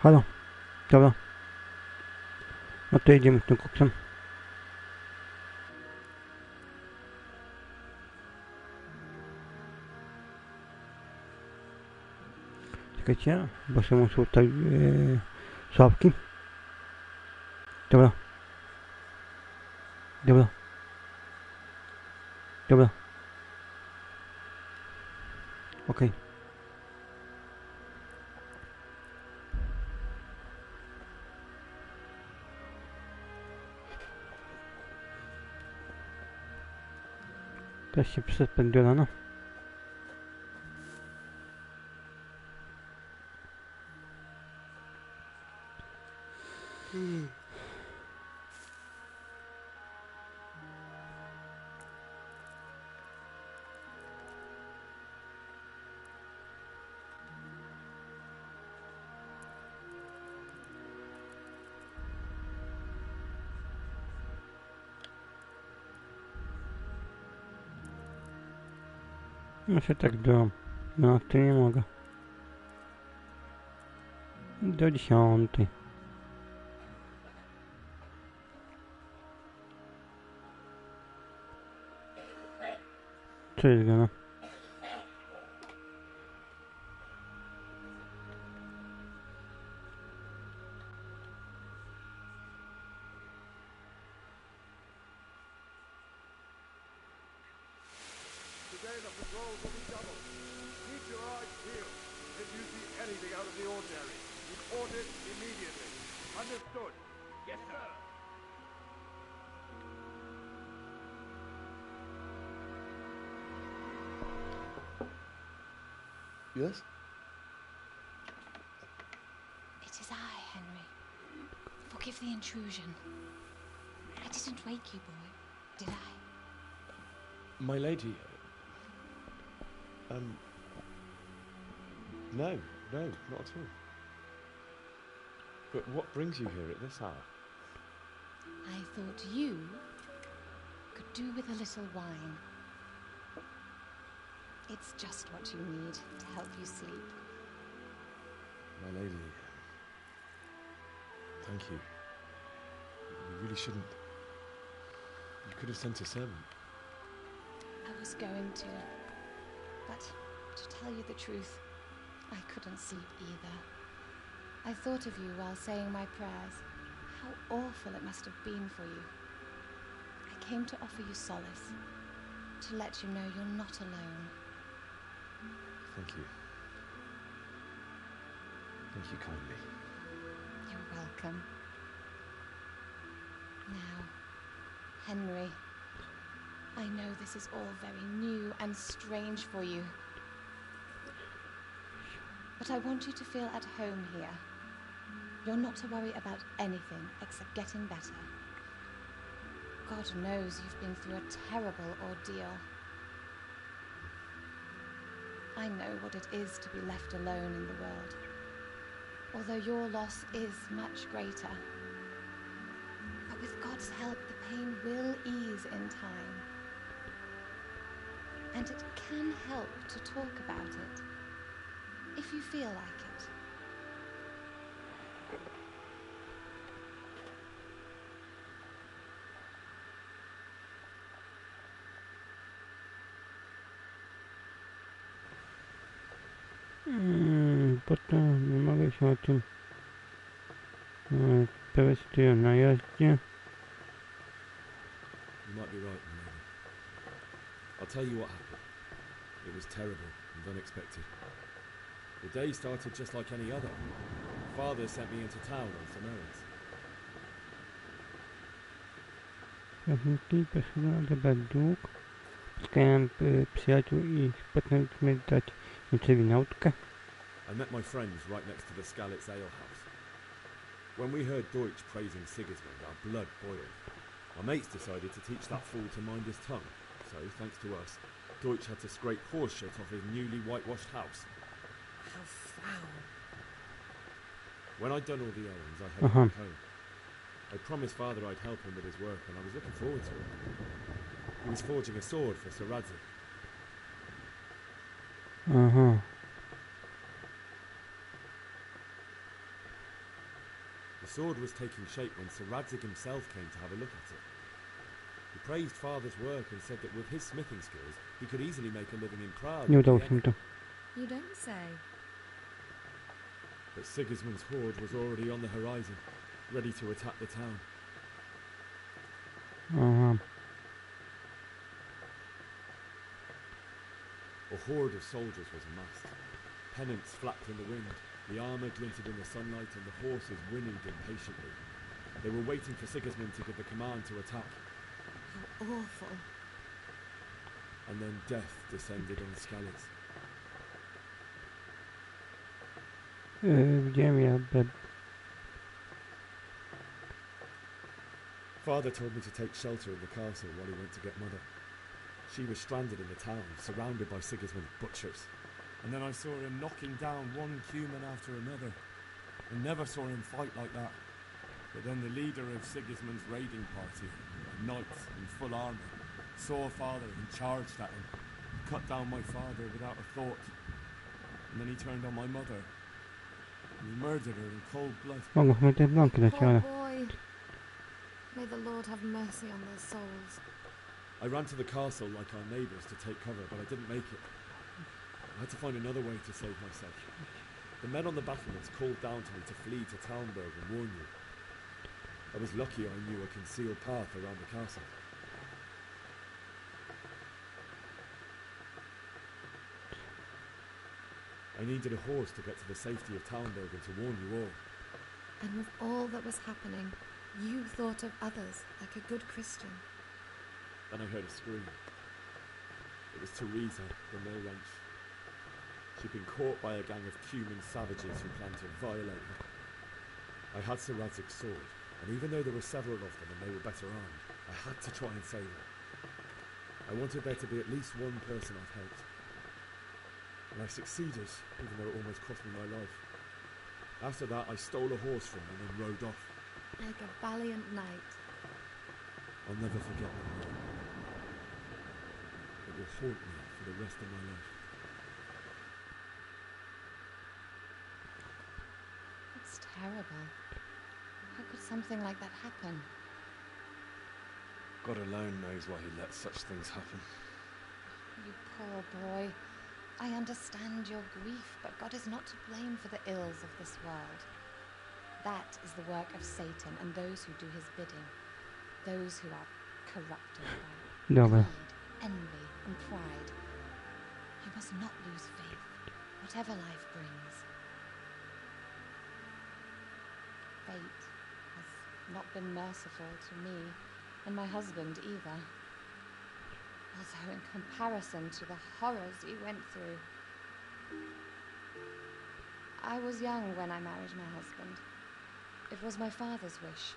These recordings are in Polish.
Halo. Dobra. No to jedziemy z tym koksem. Czekajcie, bo sobie muszę tutaj słuchawki. Dobra. Dobra. Dobra. Okej. Teraz się przespędzi do rana. No się tak no to nie mogę. Do 10. Co jest grane? Today the patrols will be doubled. Keep your eyes peeled. If you see anything out of the ordinary, report it immediately. Understood? Yes, sir. Yes? It is I, Henry. Forgive the intrusion. I didn't wake you, boy, did I? My lady. No, not at all. But what brings you here at this hour? I thought you could do with a little wine. It's just what you need to help you sleep. My lady. Thank you. You really shouldn't. You could have sent a servant. I was going to, but to tell you the truth, I couldn't sleep either. I thought of you while saying my prayers. How awful it must have been for you. I came to offer you solace, to let you know you're not alone. Thank you. Thank you kindly. You're welcome. Now, Henry, I know this is all very new and strange for you. But I want you to feel at home here. You're not to worry about anything except getting better. God knows you've been through a terrible ordeal. I know what it is to be left alone in the world, although your loss is much greater. But with God's help, the pain will ease in time. And it can help to talk about it, if you feel like it. Potem nie mogę się o tym precyzuję na jeździe. You might be right, my lady. I'll tell you what happened. It was terrible and unexpected. The day started just like any other. Father sent me into town on some errands. Prawniczki poszedłem odebrać dług. Spotkałem przyjaciół i postanowiliśmy dać ojcowi nautkę. I met my friends right next to the Skalitz Ale House. When we heard Deutsch praising Sigismund, our blood boiled. My mates decided to teach that fool to mind his tongue. So, thanks to us, Deutsch had to scrape horse shit off his newly whitewashed house. How foul. When I'd done all the errands, I headed back home. I promised Father I'd help him with his work, and I was looking forward to it. He was forging a sword for Sir Radzy. sword was taking shape when Sir Radzig himself came to have a look at it. He praised Father's work and said that with his smithing skills, he could easily make a living in Prague. Nie udało się mi to. You don't say. But Sigismund's horde was already on the horizon, ready to attack the town. Aha. A horde of soldiers was amassed. Pennants flapped in the wind, the armour glinted in the sunlight, and the horses whinnied impatiently. They were waiting for Sigismund to give the command to attack. How awful. And then death descended on Skalitz. Widziałem ja Father told me to take shelter in the castle while he went to get Mother. She was stranded in the town, surrounded by Sigismund's butchers. And then I saw him knocking down one human after another. I never saw him fight like that. But then the leader of Sigismund's raiding party, a knight in full armour, saw Father and charged at him, cut down my father without a thought. And then he turned on my mother. And he murdered her in cold blood. Mogą chyba te blonki dać, Poor ale... boy. May the Lord have mercy on their souls. I ran to the castle like our neighbours to take cover, but I didn't make it. I had to find another way to save myself. The men on the battlements called down to me to flee to Talmberg and warn you. I was lucky I knew a concealed path around the castle. I needed a horse to get to the safety of Talmberg and to warn you all. And with all that was happening, you thought of others like a good Christian. Then I heard a scream. It was Teresa, the mill wench. She'd been caught by a gang of Cuman savages who planned to violate her. I had Sir Radzig's sword, and even though there were several of them and they were better armed, I had to try and save her. I wanted there to be at least one person I'd helped. And I succeeded, even though it almost cost me my life. After that, I stole a horse from them and rode off. Like a valiant knight. I'll never forget that night. It will haunt me for the rest of my life. It's terrible. How could something like that happen? God alone knows why he lets such things happen. You poor boy. I understand your grief, but God is not to blame for the ills of this world. That is the work of Satan and those who do his bidding. Those who are corrupted by Dobra. greed, envy, and pride. You must not lose faith, whatever life brings. Fate has not been merciful to me and my husband either. Although in comparison to the horrors he went through. I was young when I married my husband. It was my father's wish.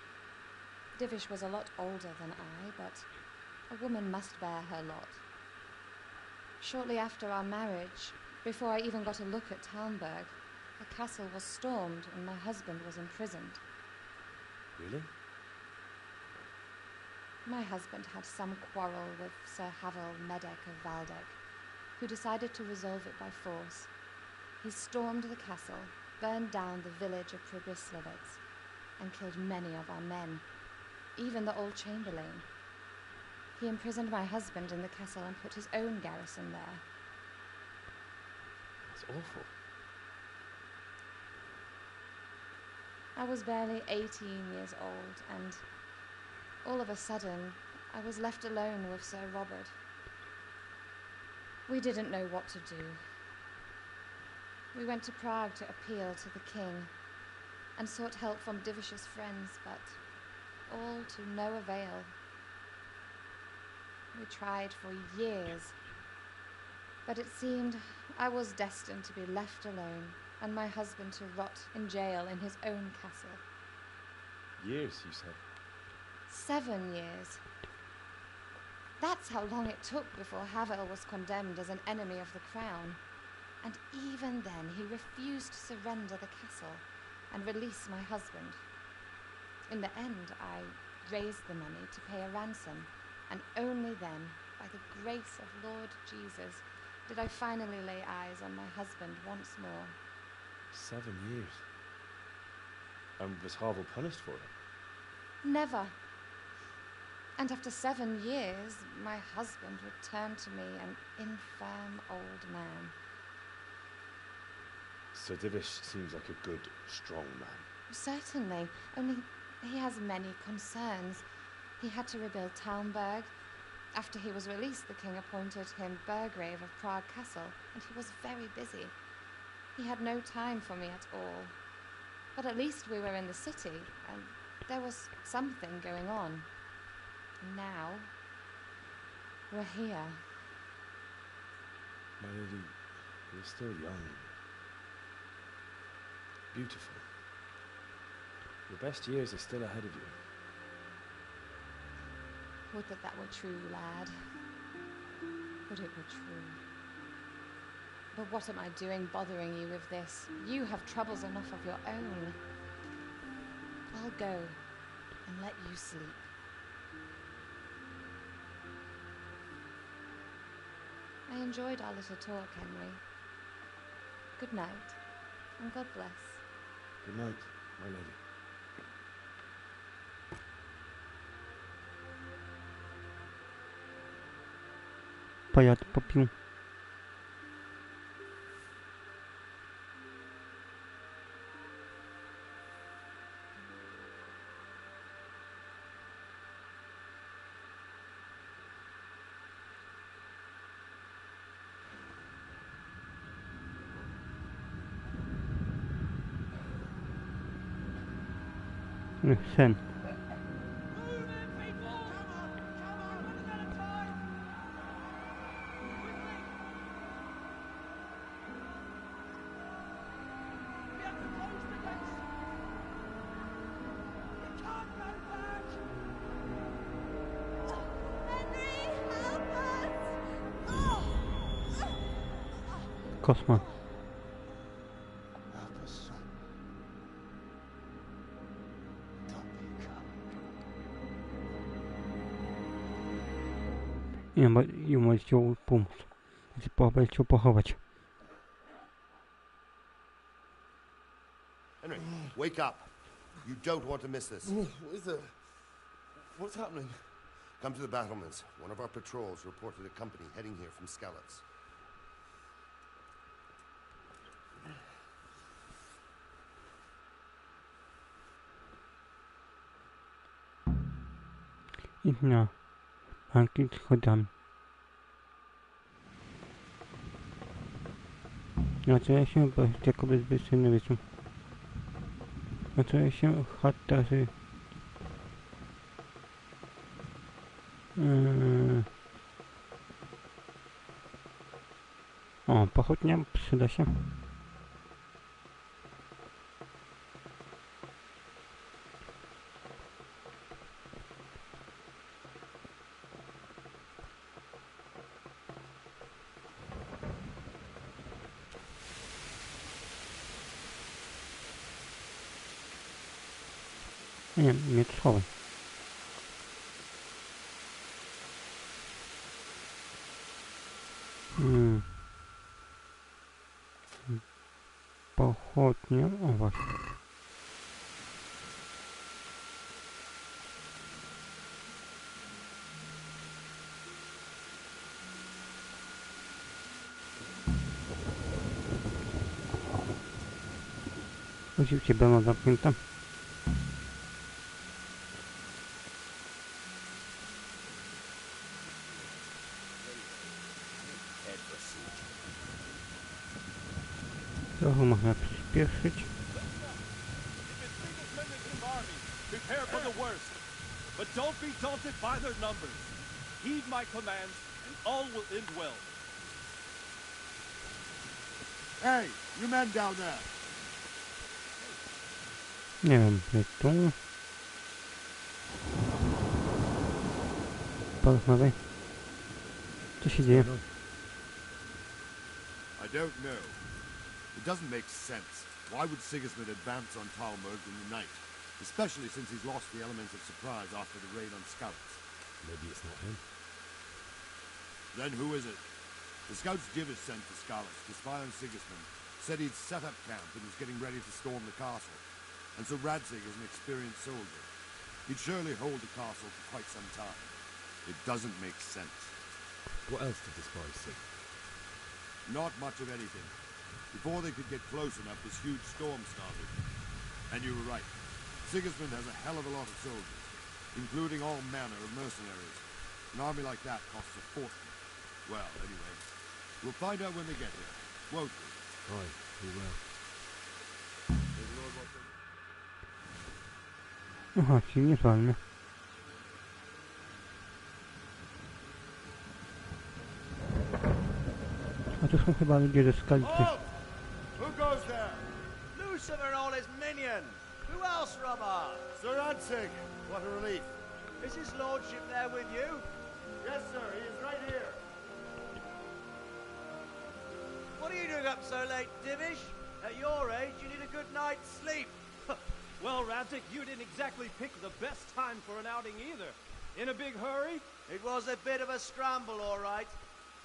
Divish was a lot older than I, but a woman must bear her lot. Shortly after our marriage, before I even got a look at Talmberg, the castle was stormed and my husband was imprisoned. Really? My husband had some quarrel with Sir Havel Medek of Valdek, who decided to resolve it by force. He stormed the castle, burned down the village of Probyslavitz, and killed many of our men, even the old chamberlain. He imprisoned my husband in the castle and put his own garrison there. It's awful. I was barely 18 years old, and all of a sudden, I was left alone with Sir Robert. We didn't know what to do. We went to Prague to appeal to the king and sought help from Divish's friends, but all to no avail. We tried for years, but it seemed I was destined to be left alone and my husband to rot in jail in his own castle. Years, you said? 7 years. That's how long it took before Havel was condemned as an enemy of the crown. And even then he refused to surrender the castle and release my husband. In the end, I raised the money to pay a ransom, and only then, by the grace of Lord Jesus, did I finally lay eyes on my husband once more. 7 years. And was Harvel punished for it? Never. And after 7 years, my husband returned to me an infirm old man. Sir Divish seems like a good, strong man. Certainly, only he has many concerns. He had to rebuild Talmberg. After he was released, the king appointed him Burgrave of Prague Castle, and he was very busy. He had no time for me at all. But at least we were in the city, and there was something going on. Now, we're here. My lady, you're still young. Beautiful. Your best years are still ahead of you. Would that that were true, lad. Would it were true. But what am I doing bothering you with this? You have troubles enough of your own. I'll go and let you sleep. I enjoyed our little talk, Henry. Good night, and God bless. Good night, my lady. Pojad popił. Sen. Kosma. Help us, son. Don't be a coward. I mu chciał pomóc. Chciał pochować. Henry, wake up. You don't want to miss this. What is it? What's happening? Come to the battlements. One of our patrols reported a company heading here from Skalitz. Idź na banki schodami. Zaczęła się jakoby zbyt wiedzą. Zaczęła się chata z... O, pochodnia przyda się. Nie, mieczowy. Pochodnie, o właśnie. Oczywiście będą zamknięte. Trochę można przyspieszyć. Prepare for the worst, but don't be daunted by their numbers. Heed my commands, and all will end well. Hey, you men down there. Nie wiem, gdzie tu. Porozmawiaj. Co się dzieje? I don't know. It doesn't make sense. Why would Sigismund advance on Talmberg in the night? Especially since he's lost the element of surprise after the raid on Skalitz. Maybe it's not him. Then who is it? The scouts Divish sent to Skalitz to spy on Sigismund said he'd set up camp and was getting ready to storm the castle. and so Radzig is an experienced soldier. He'd surely hold the castle for quite some time. It doesn't make sense. What else did the spies see? Not much of anything. Before they could get close enough, this huge storm started. And you were right. Sigismund has a hell of a lot of soldiers, including all manner of mercenaries. An army like that costs a fortune. Well, anyway, we'll find out when they get here, won't we? Aye, we will. Aha, czyli nie palmy. A to są chyba ludzie ze skalicy. Halt! Who goes there? Lucifer and all his minions. Who else, Robber? Sir Ansig. What a relief. Is his lordship there with you? Yes, sir. He is right here. What are you doing up so late, Divish? At your age, you need a good night's sleep. Well, Radzik, you didn't exactly pick the best time for an outing either. In a big hurry? It was a bit of a scramble, all right.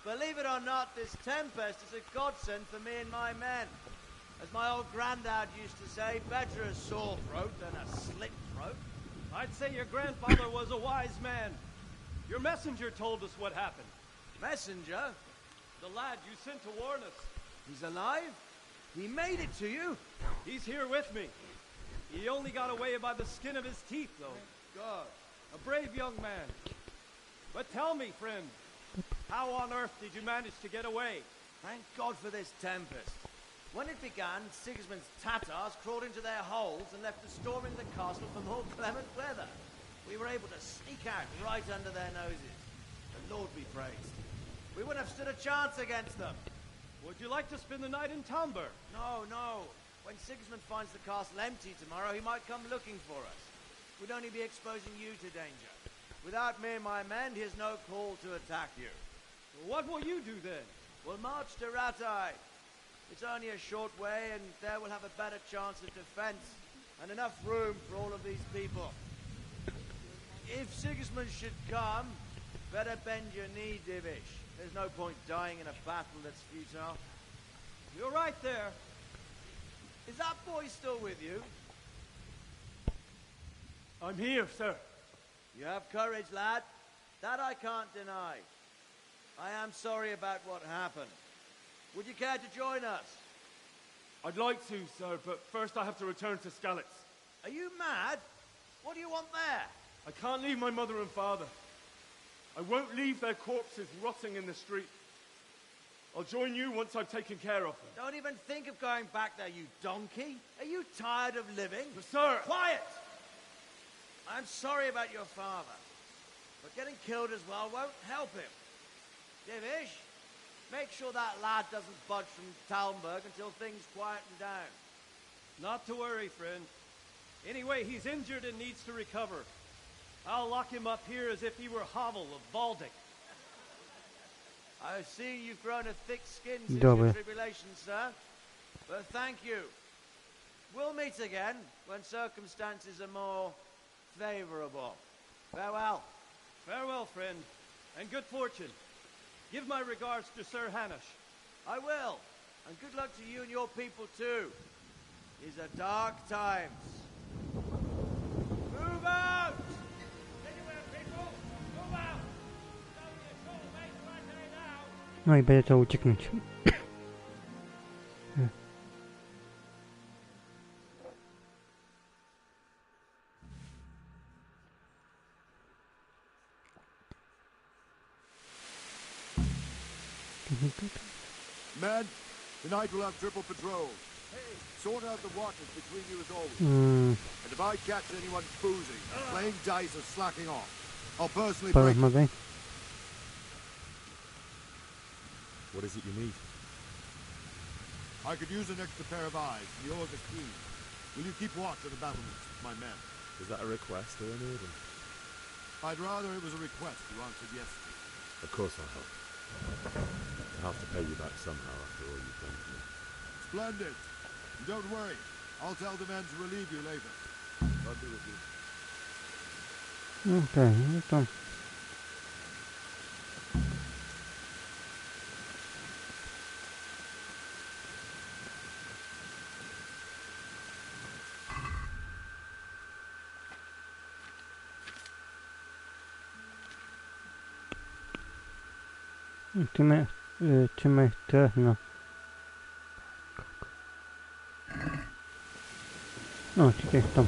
Believe it or not, this tempest is a godsend for me and my men. As my old granddad used to say, better a sore throat than a slit throat. I'd say your grandfather was a wise man. Your messenger told us what happened. Messenger? The lad you sent to warn us. He's alive? He made it to you? He's here with me. He only got away by the skin of his teeth, though. God. A brave young man. But tell me, friend, how on earth did you manage to get away? Thank God for this tempest. When it began, Sigismund's Tatars crawled into their holes and left us storming the castle for more clement weather. We were able to sneak out right under their noses. The Lord be praised. We wouldn't have stood a chance against them. Would you like to spend the night in Tamber? No, no. When Sigismund finds the castle empty tomorrow, he might come looking for us. We'd only be exposing you to danger. Without me and my men, he has no call to attack you. What will you do then? We'll march to Ratai. It's only a short way, and there we'll have a better chance of defense, and enough room for all of these people. If Sigismund should come, better bend your knee, Divish. There's no point dying in a battle that's futile. You're right there. Is that boy still with you? I'm here, sir. You have courage, lad. That I can't deny. I am sorry about what happened. Would you care to join us? I'd like to, sir, but first I have to return to Skalitz. Are you mad? What do you want there? I can't leave my mother and father. I won't leave their corpses rotting in the street. I'll join you once I've taken care of them. Don't even think of going back there, you donkey. Are you tired of living? But sir! Quiet! I'm sorry about your father, but getting killed as well won't help him. Divish, make sure that lad doesn't budge from Talmberg until things quieten down. Not to worry, friend. Anyway, he's injured and needs to recover. I'll lock him up here as if he were Havel of Valdic. I see you've grown a thick skin since your tribulation, sir. But thank you. We'll meet again when circumstances are more favorable. Farewell. Farewell, friend, and good fortune. Give my regards to Sir Hanush. I will. And good luck to you and your people, too. These are dark times. Move out! Anywhere, people! Move out! Don't be a troublemaker right there now! No i będzie to ucieknąć. Men, tonight we'll have triple patrols. Hey, sort out the watches between you as always. And if I catch anyone boozing, playing dice, or slacking off, I'll personally break. Porozmawiaj. What is it you need? I could use an extra pair of eyes, and yours are keen. Will you keep watch on the battlements with my men? Is that a request or an order? I'd rather it was a request you answered yes to. Of course I'll help. I'll have to pay you back somehow after all you've done for me. Splendid. And don't worry. I'll tell the men to relieve you later. I'll be with you. Okej, no to... Trzymaj teraz na... No, czekaj, tam.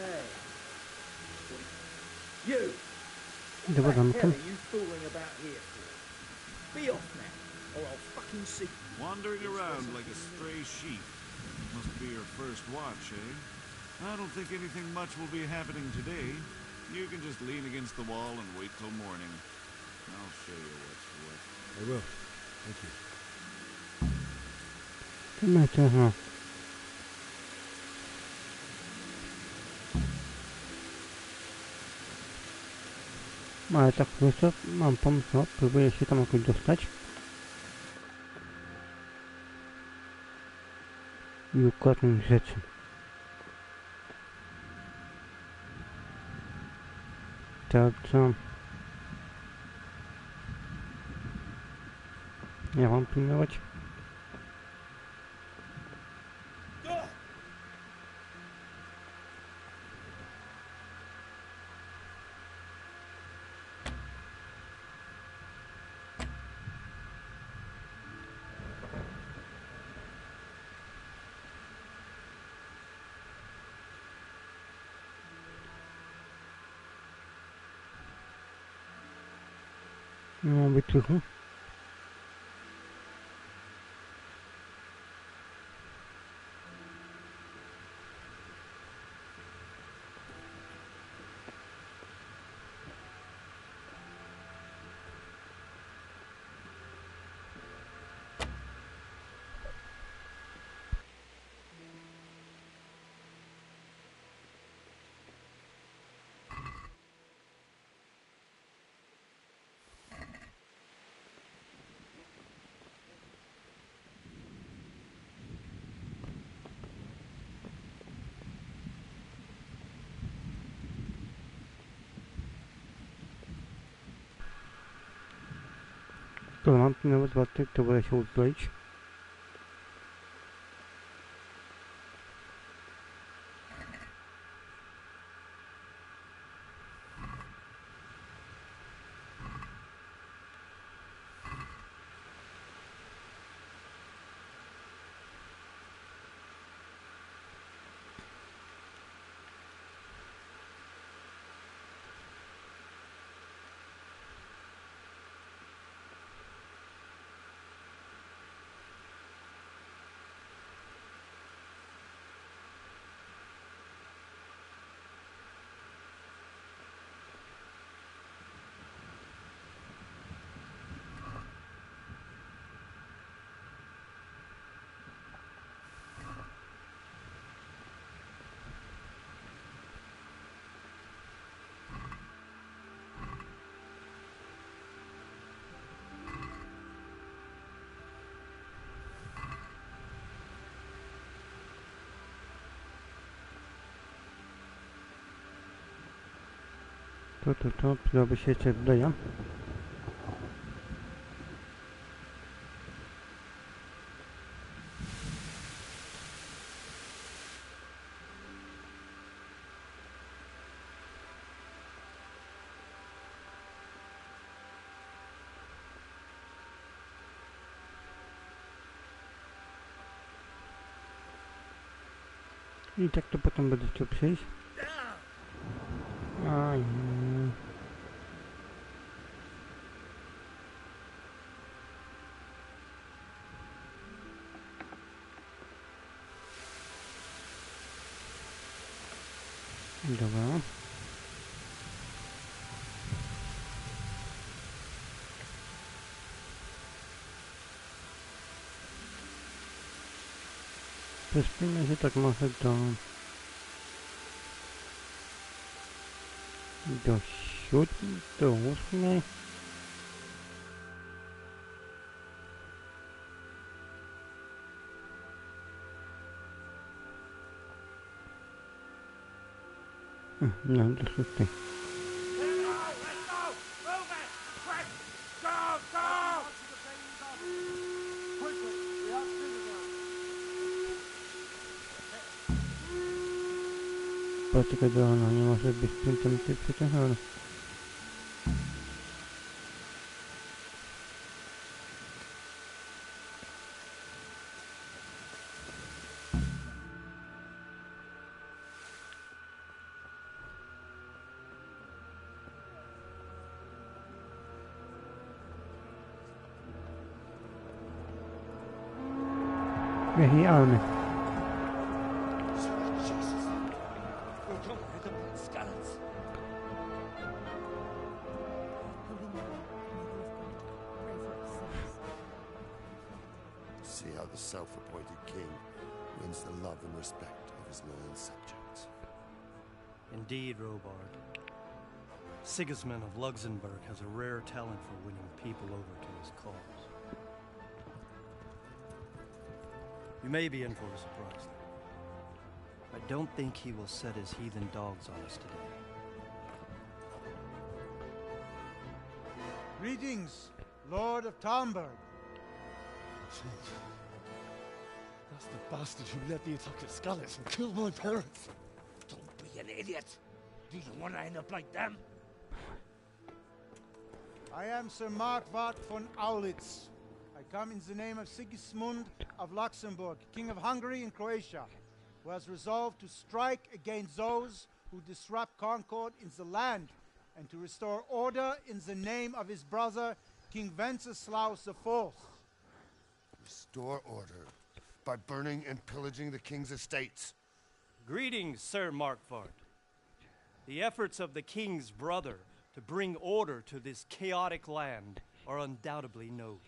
Hey. You! Dobra, What the hell zamykam. are you fooling about here for? Be off now, or I'll fucking see you. Wandering around like a stray sheep. Must be your first watch, eh? I don't think anything much will be happening today. You can just lean against the wall and wait till morning. I'll show you what's what. I will. Thank you. Trzymaj teraz na... Ale tak, wiesz co, mam pomysł, no, próbuję się tam jakoś dostać. I układam rzeczy. Tak, co? Ja mam pilnować. No, być cicho. To mam nawet warty, to będę się uzbroić. To przydałoby się jeszcze zbroja. I tak to potem będę chciał przejść. Aj. Dobra. Przespimy się tak może do 7, do 8. No, do 6. Poczekaj, bo ona nie może być sprintem przeciążona. Jakiej army? See how the self-appointed king wins the love and respect of his loyal subjects. Indeed, Robard. Sigismund of Luxembourg has a rare talent for winning people over to his cause. You may be in for a surprise, though. I don't think he will set his heathen dogs on us today. Greetings, Lord of Talmberg. That's the bastard who led the attack at Scarlet and killed my parents. Don't be an idiot. Do you want to end up like them? I am Sir Markwart von Aulitz. I come in the name of Sigismund of Luxembourg, King of Hungary and Croatia, who has resolved to strike against those who disrupt concord in the land and to restore order in the name of his brother, King Wenceslaus IV. Restore order by burning and pillaging the king's estates. Greetings, Sir Markwart. The efforts of the king's brother to bring order to this chaotic land are undoubtedly noble.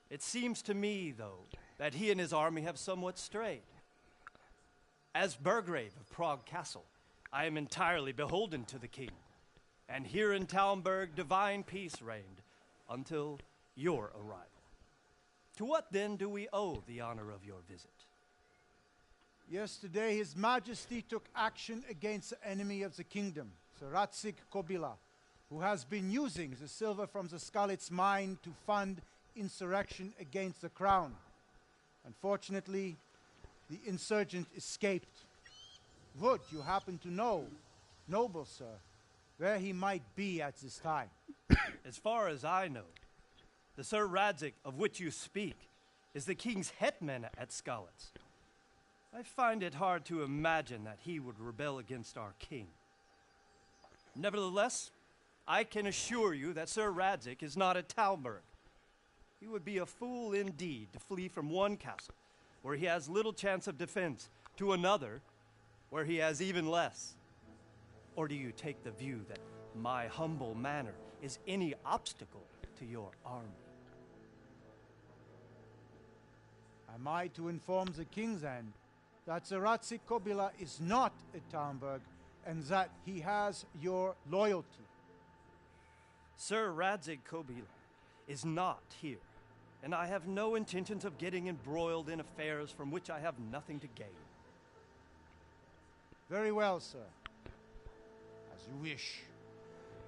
It seems to me, though, that he and his army have somewhat strayed. As Burgrave of Prague Castle, I am entirely beholden to the king, and here in Talmberg divine peace reigned until your arrival. To what then do we owe the honor of your visit? Yesterday, His Majesty took action against the enemy of the kingdom, Sir Radzik Kobila, who has been using the silver from the Skalitz mine to fund insurrection against the crown. Unfortunately, the insurgent escaped. Would you happen to know, noble sir, where he might be at this time? As far as I know, the Sir Radzik of which you speak is the king's hetman at Skalitz. I find it hard to imagine that he would rebel against our king. Nevertheless, I can assure you that Sir Radzik is not at Talmberg. He would be a fool indeed to flee from one castle, where he has little chance of defense, to another, where he has even less. Or do you take the view that my humble manner is any obstacle to your army? Am I to inform the king's end that Sir Radzik Kobila is not at Talmberg and that he has your loyalty? Sir Radzik Kobila is not here, and I have no intentions of getting embroiled in affairs from which I have nothing to gain. Very well, sir. As you wish.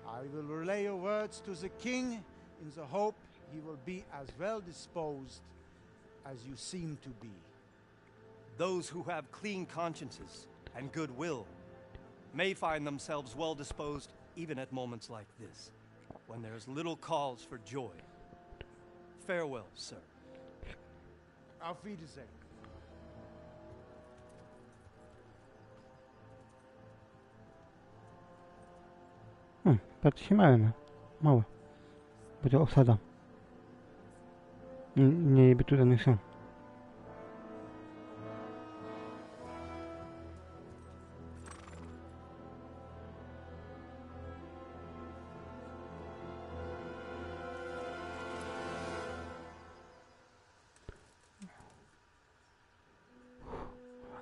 I will relay your words to the king in the hope he will be as well disposed as you seem to be. Those who have clean consciences and goodwill may find themselves well disposed even at moments like this, when there's little cause for joy. Farewell, sir. Auf Wiedersehen. Patrz się małe. Będzie osada. Nie by tutaj nie są.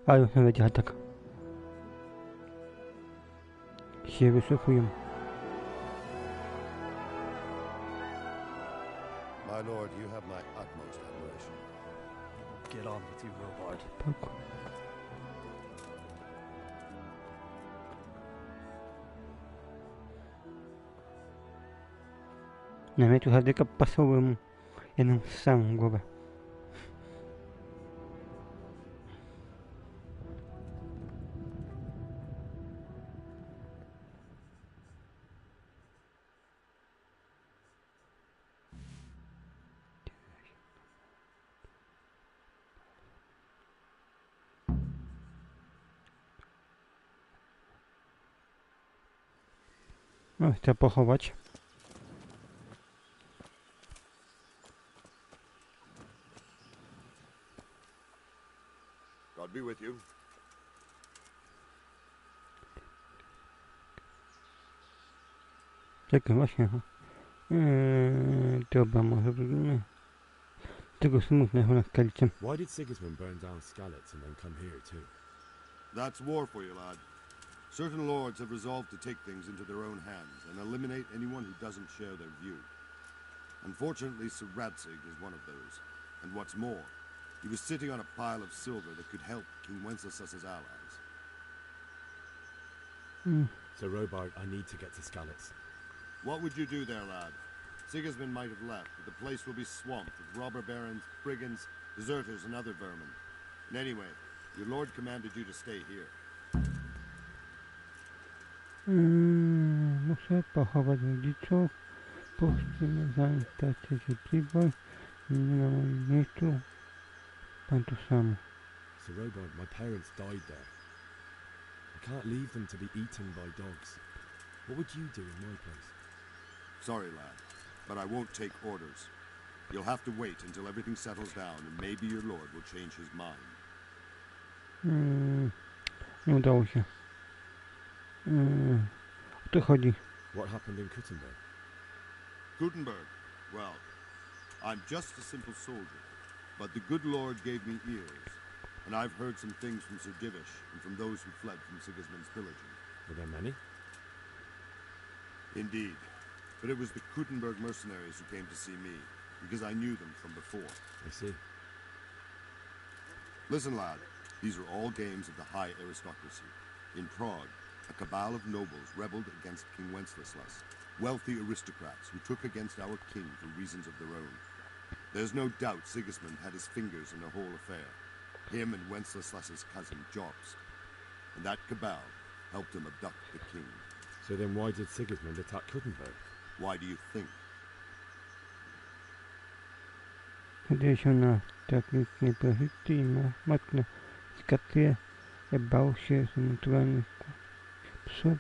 A już nawet atak. Się wycofują. My lord, you have my utmost admiration. Get on with you, Robard. Spoko. Na mnie tu Hadyka pasował mu jedną samą głowę. No, chcę pochować. God be with you. Czekaj, właśnie. Dobra, może tego smutnego na skalicy. Why did Sigismund burn down Skalitz and then come here too? That's war for you, lad. Certain lords have resolved to take things into their own hands and eliminate anyone who doesn't share their view. Unfortunately, Sir Radzig is one of those. And what's more, he was sitting on a pile of silver that could help King Wenceslas's allies. So Robard, I need to get to Skalitz. What would you do there, lad? Sigismund might have left, but the place will be swamped with robber barons, brigands, deserters, and other vermin. And anyway, your lord commanded you to stay here. Muszę pochować rodziców. Puścimy zanim cierpliwość. Nie na moim miejscu. Pan tu sam. So Robard, my parents died there. I can't leave them to be eaten by dogs. What would you do in my place? Sorry, lad, but I won't take orders. You'll have to wait until everything settles down and maybe your lord will change his mind. Nie udało się. O to chodzi. What happened in Kuttenberg? Gutenberg, well, I'm just a simple soldier, but the good Lord gave me ears, and I've heard some things from Sir Divish and from those who fled from Sigismund's pillaging. Were there many? Indeed, but it was the Kuttenberg mercenaries who came to see me, because I knew them from before. I see. Listen, lad, these are all games of the high aristocracy. In Prague, a cabal of nobles rebelled against King Wenceslas, wealthy aristocrats who took against our king for reasons of their own. There's no doubt Sigismund had his fingers in the whole affair, him and Wenceslas's cousin Jobst. And that cabal helped him abduct the king. So then why did Sigismund attack Kuttenberg? Why do you think? Gdy się na technicznej pozycji ma mocne skacje, bał się z naturalnych psów.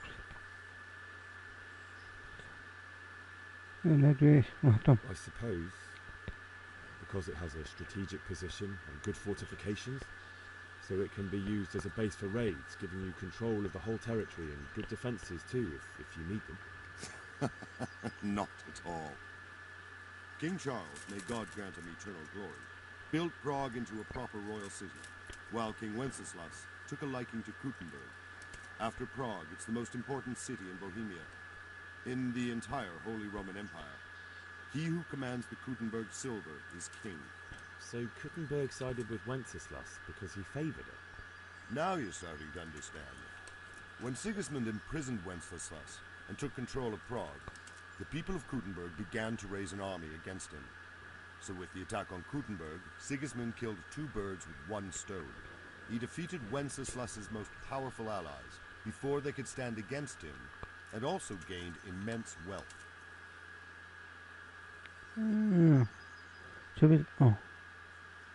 I suppose because it has a strategic position and good fortifications, so it can be used as a base for raids, giving you control of the whole territory and good defences too, if you need them. Not at all. King Charles, may God grant him eternal glory, built Prague into a proper royal city, while King Wenceslas took a liking to Kuttenberg. After Prague, it's the most important city in Bohemia, in the entire Holy Roman Empire. He who commands the Kuttenberg silver is king. So Kuttenberg sided with Wenceslas because he favoured it? Now you're starting to understand. When Sigismund imprisoned Wenceslas and took control of Prague, the people of Kuttenberg began to raise an army against him. So with the attack on Kuttenberg, Sigismund killed two birds with one stone. He defeated Wenceslas's most powerful allies before they could stand against him, and also gained immense wealth.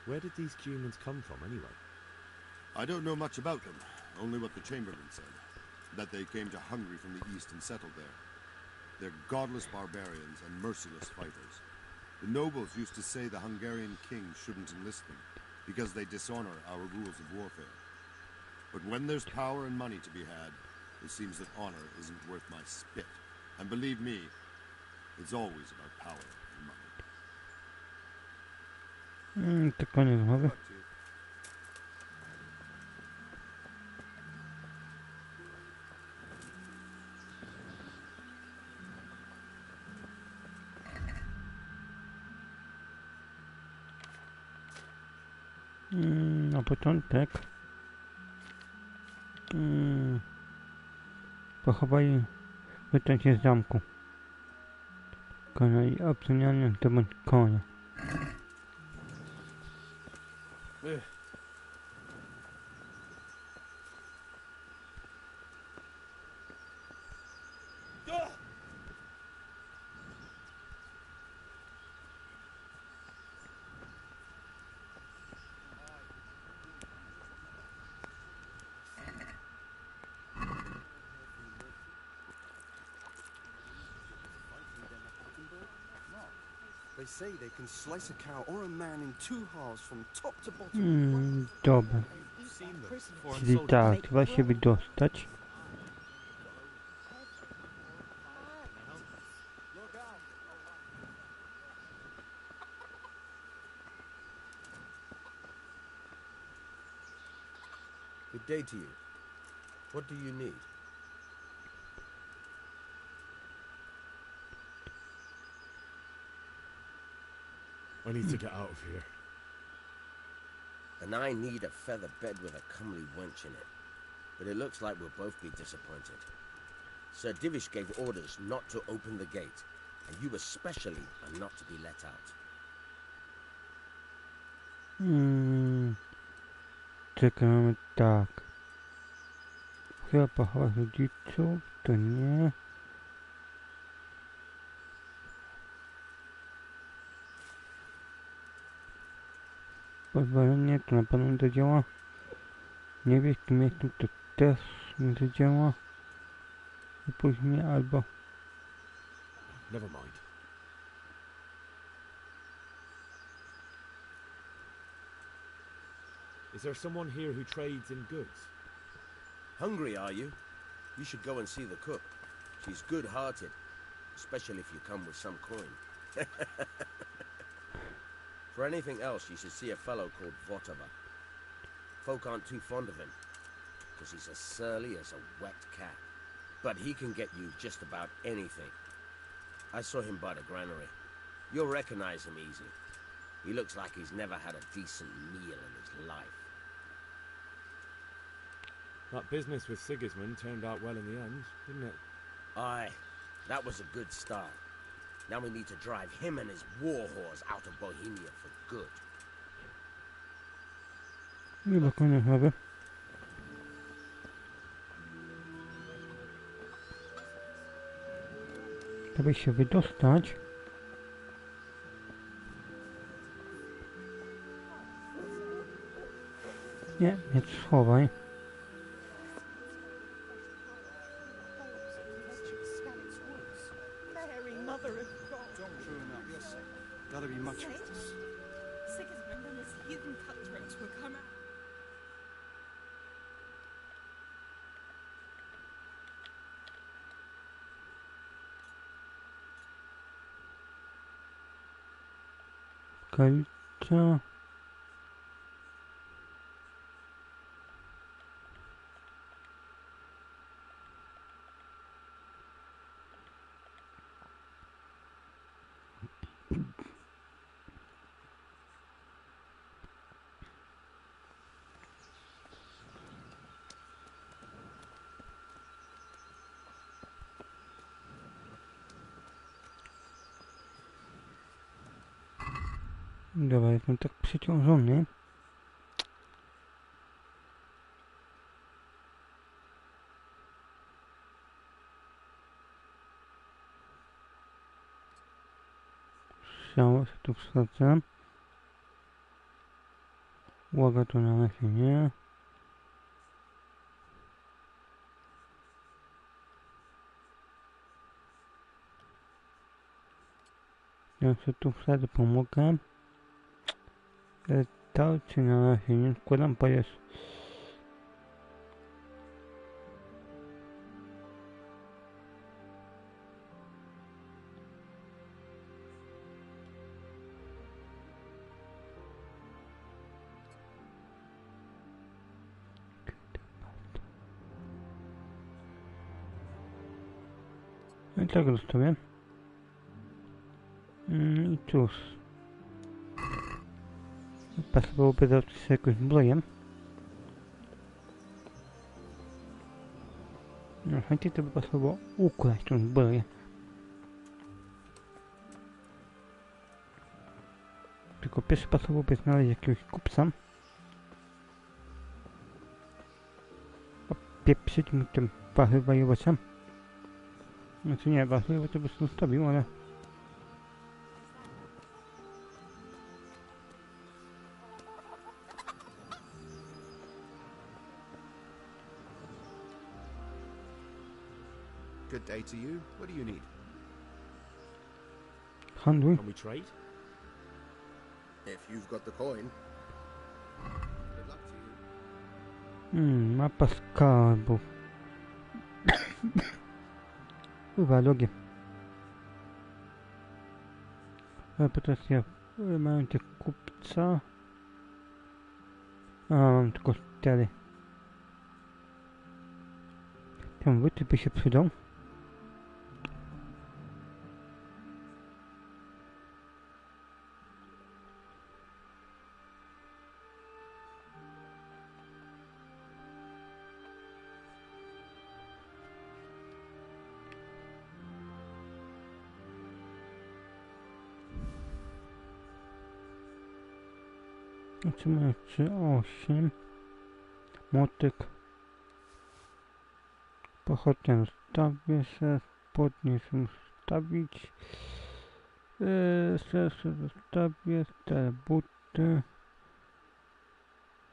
Where did these humans come from anyway? I don't know much about them, only what the Chamberlain said, that they came to Hungary from the east and settled there. They're godless barbarians and merciless fighters. The nobles used to say the Hungarian king shouldn't enlist them, because they dishonor our rules of warfare. But when there's power and money to be had, it seems that honor isn't worth my spit. And believe me, it's always about power and money. To koniec mowy. Na początek pochowali wycięcie z zamku. Konali obceniania zdobądź konia. They say they can slice a cow or a man in 2 halves from top to bottom. Dobra. Czyli tak, trzeba się wydostać. Good day to you. What do you need? I need to get out of here. And I need a feather bed with a comely wench in it. But it looks like we'll both be disappointed. Sir Divish gave orders not to open the gate, and you especially are not to be let out. Czekamy tak. Chyba pochować rodziców, to nie. Pozwolenie to na pewno nie zadziała. Nie wiesz, kim jestem, to też nie zadziała. I później albo... Never mind. Is there someone here who trades in goods? Hungry, are you? You should go and see the cook. She's good-hearted, especially if you come with some coin. For anything else, you should see a fellow called Votava. Folk aren't too fond of him, because he's as surly as a wet cat. But he can get you just about anything. I saw him by the granary. You'll recognize him easy. He looks like he's never had a decent meal in his life. That business with Sigismund turned out well in the end, didn't it? Aye, that was a good start. Now we need to drive him and his war whores out of Bohemia for good. Chyba koniec chyba. Żeby się wydostać. Nie, nie schowaj. Gotta be much. Sigismund and his heathen cutthroats will come out. Kalica. Dobra, jestem tak przeciążony. Siało się tu wsadzę. Łaga tu na razie nie. Ja się tu wsadzę, pomogę. To czy na razie nie składam, bo jest i tak zostawię. I cóż, Pasowałoby zacząć się jakąś zbroję. No chętnie to by pasowało ukraść tą zbroję. Tylko pierwszy pasowałoby znaleźć jakiegoś kupca. Opieprzyć mu tym warzywa i owoce. Znaczy nie, warzywa to by się zostawił, ale... Good day to you. What do you need? Handluj. Can we trade? If you've got the coin. Good luck to you. Mapa skarbów. Vlogi. Reputacja mający kupca. A, mam tylko 4. Ten wytyp by się przydał. Otrzymałem 3-8. Motyk. Pochodnię zostawię się. Spodnie się zostawić. Serce zostawię. Te buty.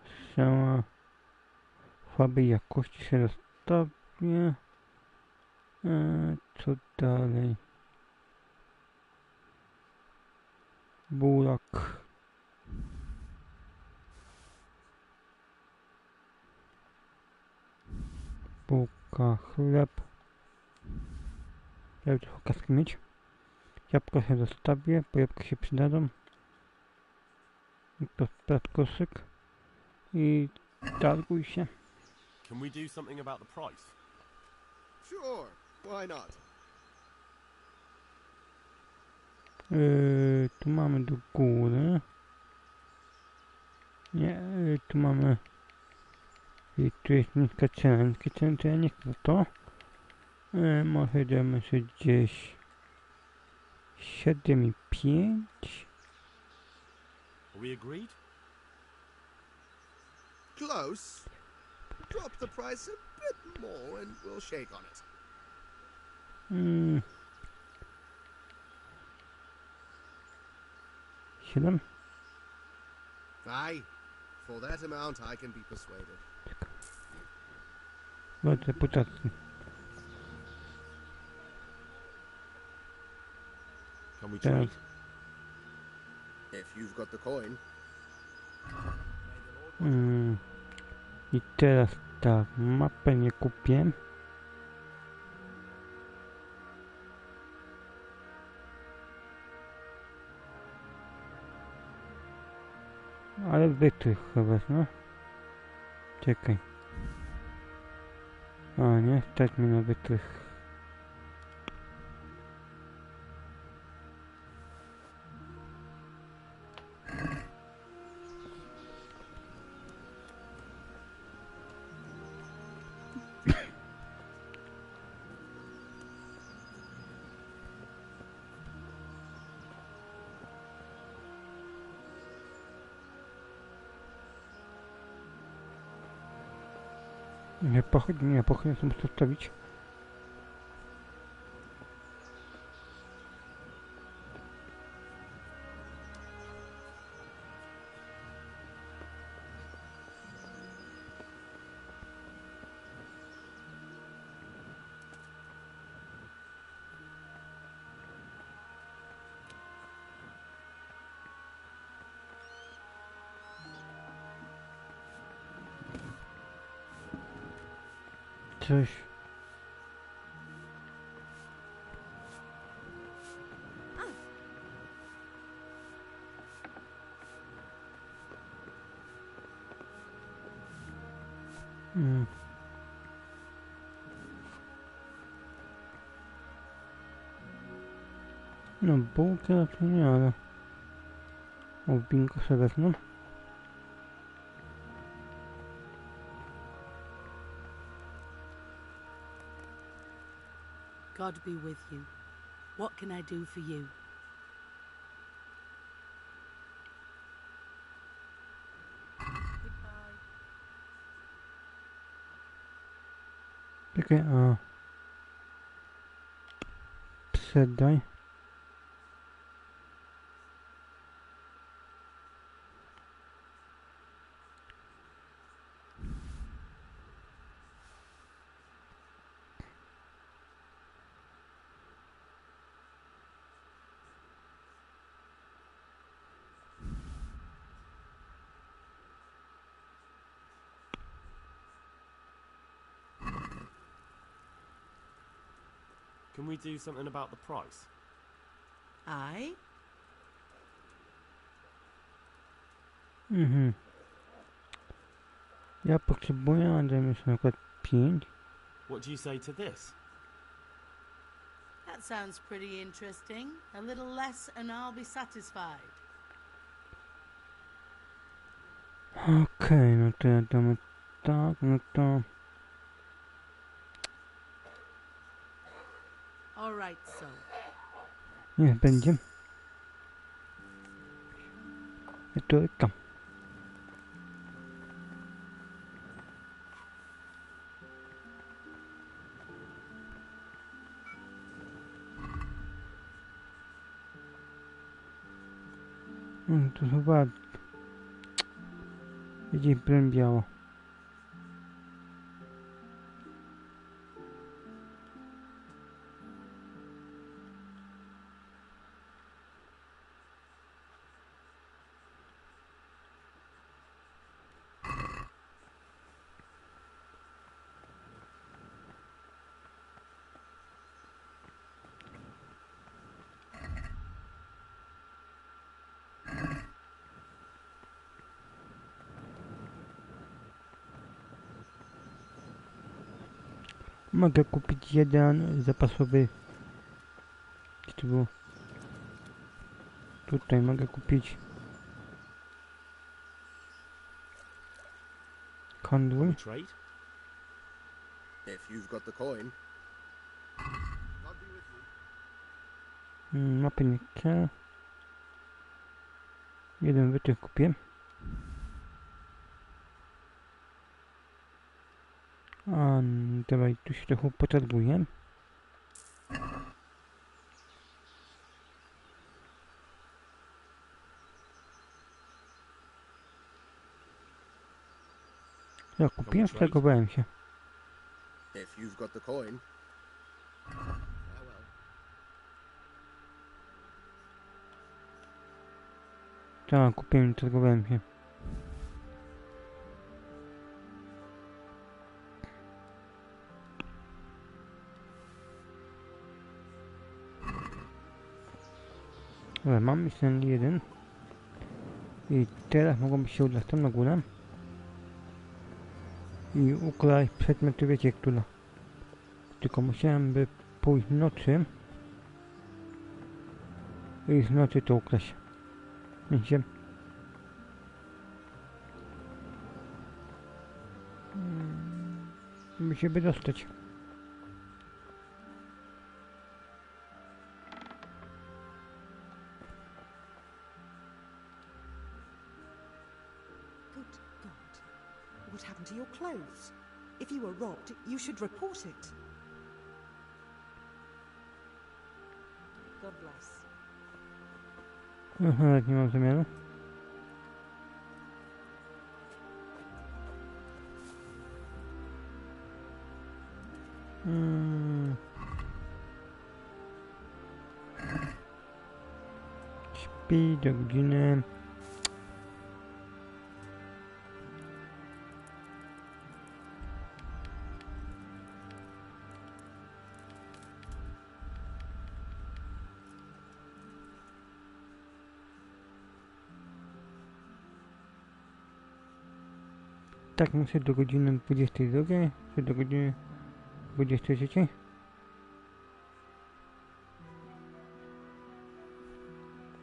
Strzała. Słabej jakości się zostawię. Co dalej? Burak. Bułka, chleb. Ja już trochę kaski mieć. Jabłka się zostawię, bo jabłka się przydadzą. To sprawdź koszyk. I targuj się. Can we do something about the price? Sure. Why not? Tu mamy do góry. Nie, tu mamy... I tu jest niska cena, to ja nie chcę to. Może damy się gdzieś 7,5. Are we agreed? Close. Drop the price a bit more and we'll shake on it. 7? Aye. For that amount I can be persuaded. Od reputacji. Can we trade? If you've got the coin. I teraz tak, mapę nie kupię. Ale wytrych chyba, no. Czekaj. A nie, stać mi na wytrych. Nie pochodnie to muszę zostawić. Coś. No bułkę raczej nie, ale... O, bingo sobie wezmę. God be with you. What can I do for you? Czekaj, a... Przedaj. Can we do something about the price? Aye? Mhm. Ja potrzebuję, a dajmy sobie na przykład 5. What do you say to this? That sounds pretty interesting. A little less and I'll be satisfied. Okej, no to ja damy tak, no to... All right, so. Niech będzie. Retoryka. To chyba... Gdzieś brębiało. Mogę kupić jeden zapasowy. Gdzie to było? Tutaj mogę kupić konwój. If you've got the coin. Mapy nie chcę. Jeden wytrych kupię. A, dawaj, tu się trochę potarguję. Ja kupiłem, wtargowałem się. If you've got the coin. Tak, kupiłem, wtargowałem się. Dobra, mam już ten jeden. I teraz mogłoby się udać tam na górę. I ukraść przedmioty, wiecie, która. Tylko musiałem by pójść w nocy. I w nocy to ukraść. Wiecie? By się wydostać. What happened to your clothes? If you were robbed, you should report it. God bless. Aha, nie mam zamiaru. Śpi do godziny. Tak, muszę do godziny 22, czy do godziny 23.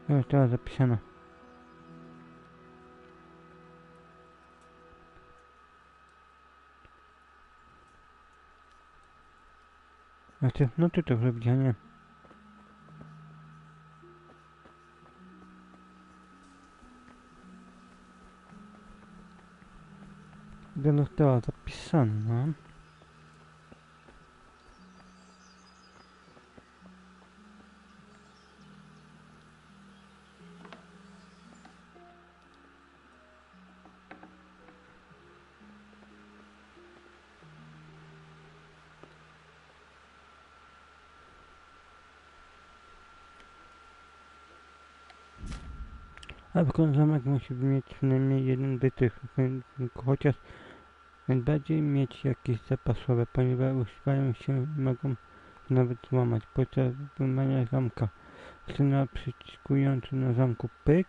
No, teraz zapisano. Znaczy, no ty to robić, a nie. Została zapisana. A zamek musi mieć przynajmniej jeden wytrych, chociaż najbardziej mieć jakieś zapasowe, ponieważ używają się mogą nawet złamać. Podczas wyłamania zamka sygnał przyciskujący na zamku pyk.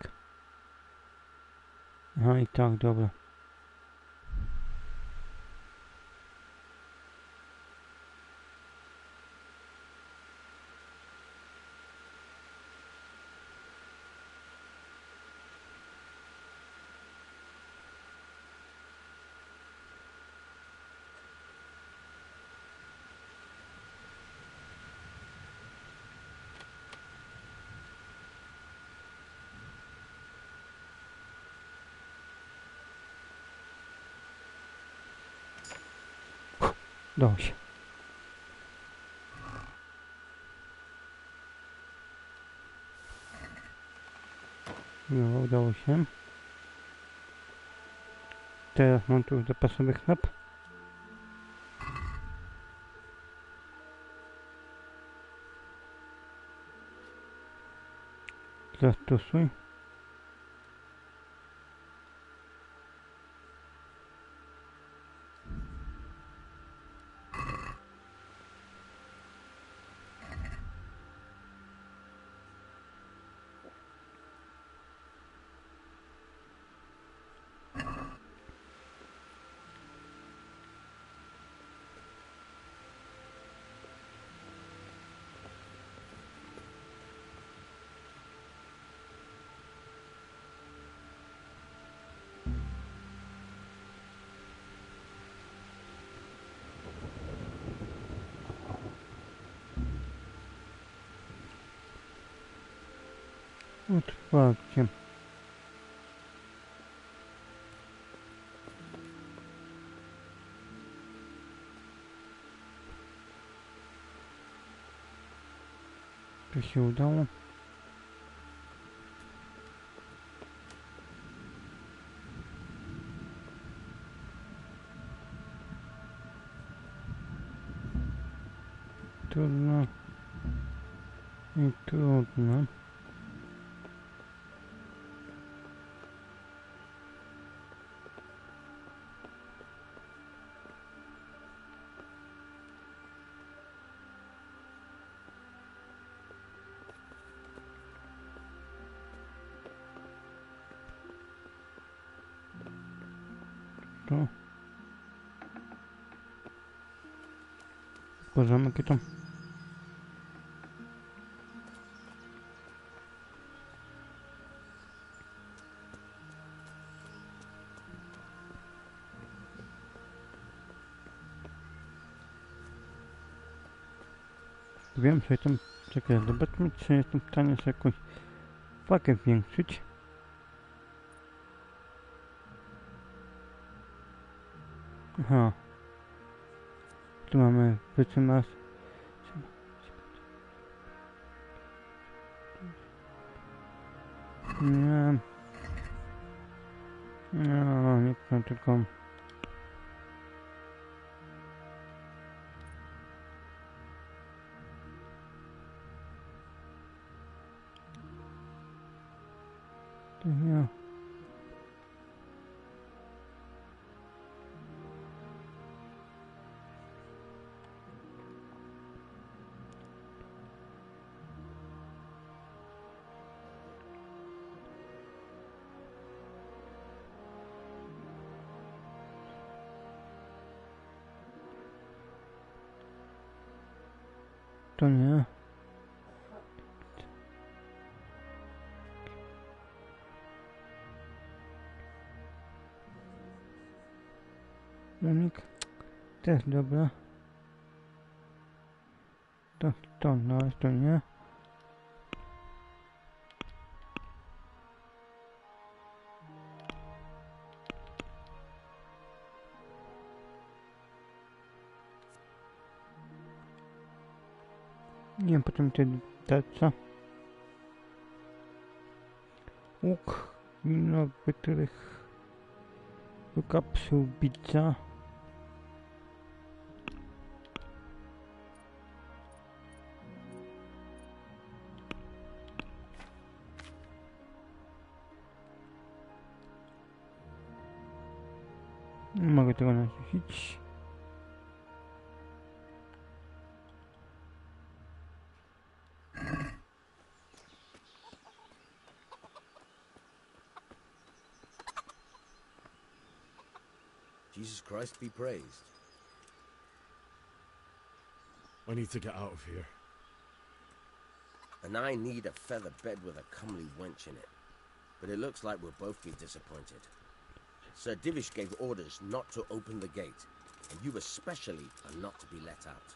Aha, i tak, dobra. Udało się. No, udało się. Teraz mam tu zapasowy chleb. Zastosuj. Otwarcie. To się udało. Trudno i trudno. To pozamykaj to. Wiem, że jestem... Czekaj, zobaczmy, czy jestem w stanie sobie jakąś wagę zwiększyć. Aha. Tu mamy wytrzymasz. Nie. No, nie chcę tylko... To nie. To nie. Unik. Też dobra. To, no to nie. Nie wiem, potem te taca. Łuk, wino, wytrych, kapsuł, pizza. Nie mogę tego narzucić. Jesus Christ be praised. I need to get out of here. And I need a feather bed with a comely wench in it. But it looks like we'll both be disappointed. Sir Divish gave orders not to open the gate, and you especially are not to be let out.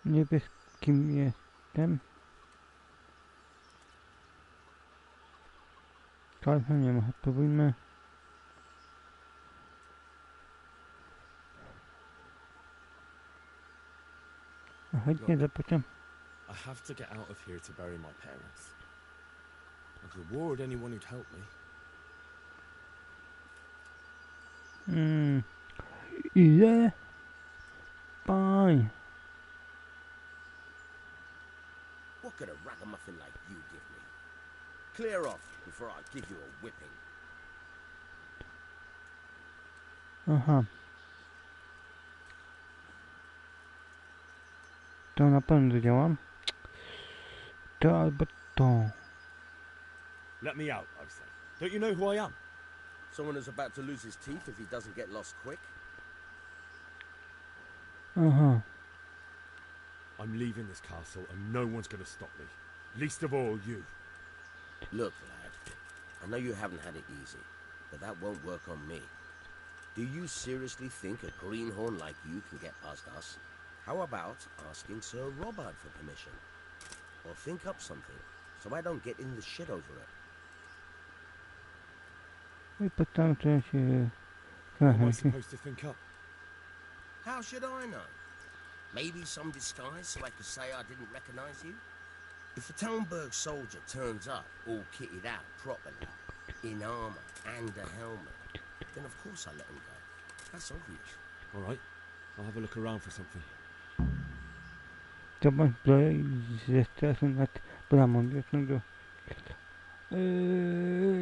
Nie wiesz, kim jestem. Kalfa nie ma, spróbujmy. Chętnie zapytam. I have to get out of here to bury my parents. I'd reward anyone who'd help me. Ile? Fine. What could a ragamuffin like you give me? Clear off before I give you a whipping. Aha. To na pewno działam. To albo to. Let me out, I say. Don't you know who I am? Someone who's about to lose his teeth if he doesn't get lost quick? Aha. I'm leaving this castle and no one's going to stop me. Least of all you. Look, lad, I know you haven't had it easy, but that won't work on me. Do you seriously think a greenhorn like you can get past us? How about asking Sir Robert for permission? Or think up something, so I don't get in the shit over it. What am I supposed to think up? How should I know? Maybe some disguise so I could say I didn't recognize you? If a Talmberg soldier turns up all kitted out properly, in armor and a helmet, then of course I let him go. That's obvious. All right, I'll have a look around for something. Zobacz, ze straszą nad bramą wiosną do...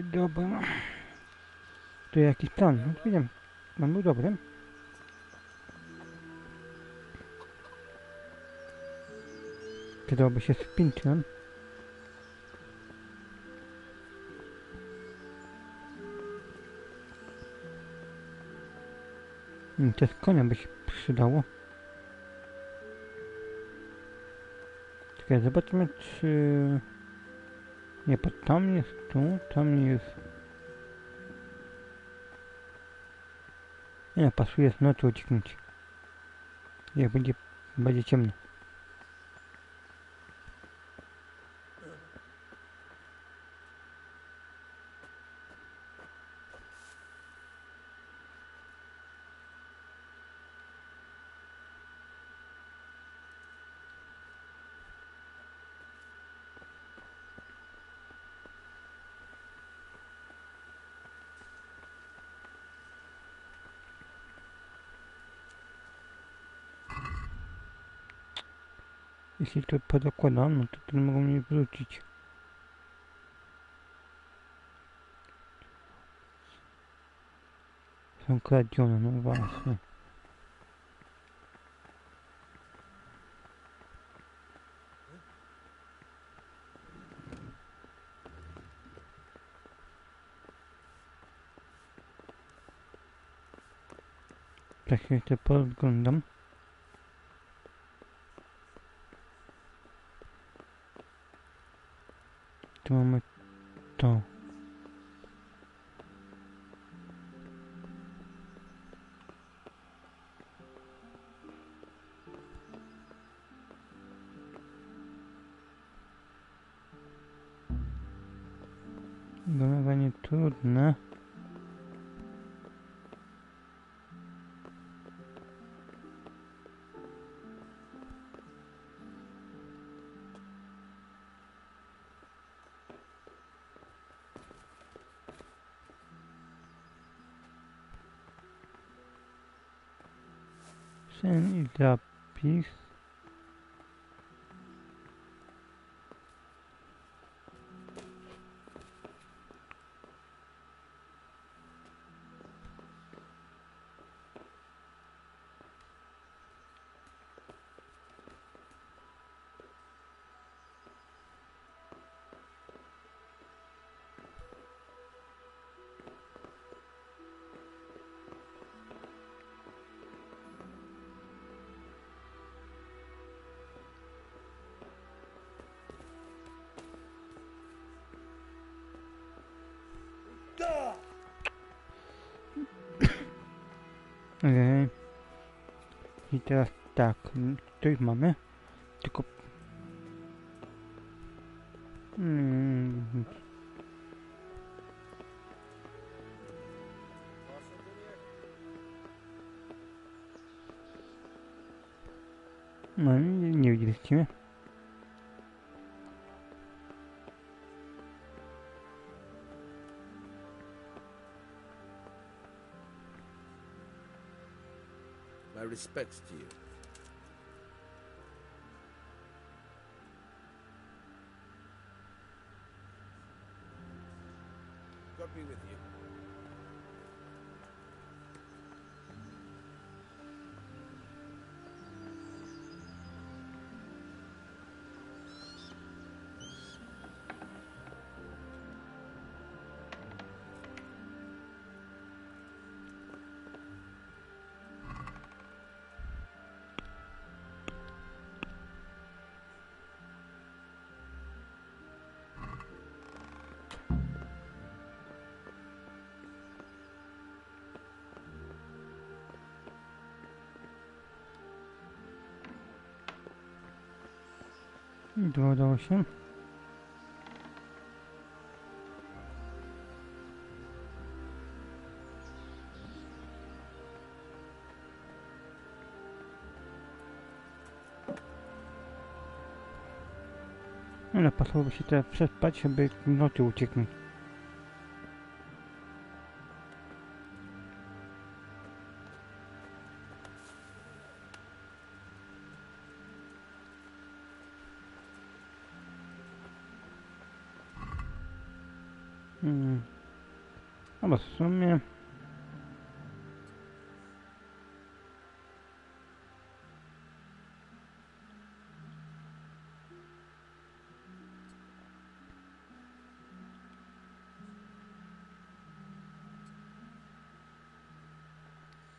dobra. To jakiś plan, no wiem. Mam był dobry. Przydałoby się z pinczem. Też konia by się przydało. Czekaj, zobaczmy czy... Nie, bo tam jest tu, tam nie jest... Nie, pasuje z nocy ucieknąć. Jak będzie ciemno. Jeśli to podokładam, no to mogą mnie wrócić. Są kradzione, no właśnie. Tak się jeszcze podglądam. Tu mamy to. Wymaganie trudne. Sen i zapis. Okej. I teraz tak, to już mamy. Tylko... No nie widzieliście mnie. My respects to you. God be with you. I to udało się. Ale pasowałoby się teraz przespać, żeby w nocy ucieknąć. Ale w sumie...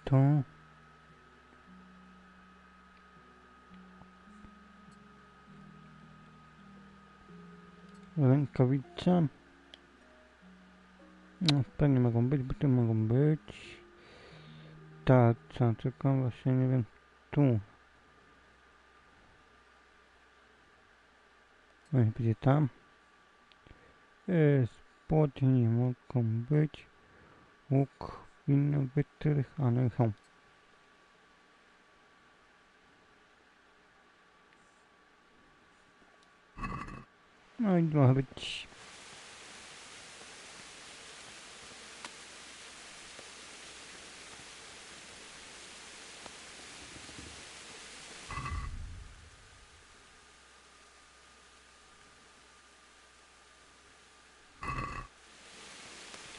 To... Rękawice. No, pewnie mogą być, buty mogą być. Tarcza, tylko właśnie nie wiem, tu. No i będzie tam. Spodnie mogą być. Łuk, inny wytrych, ale są. No i może być.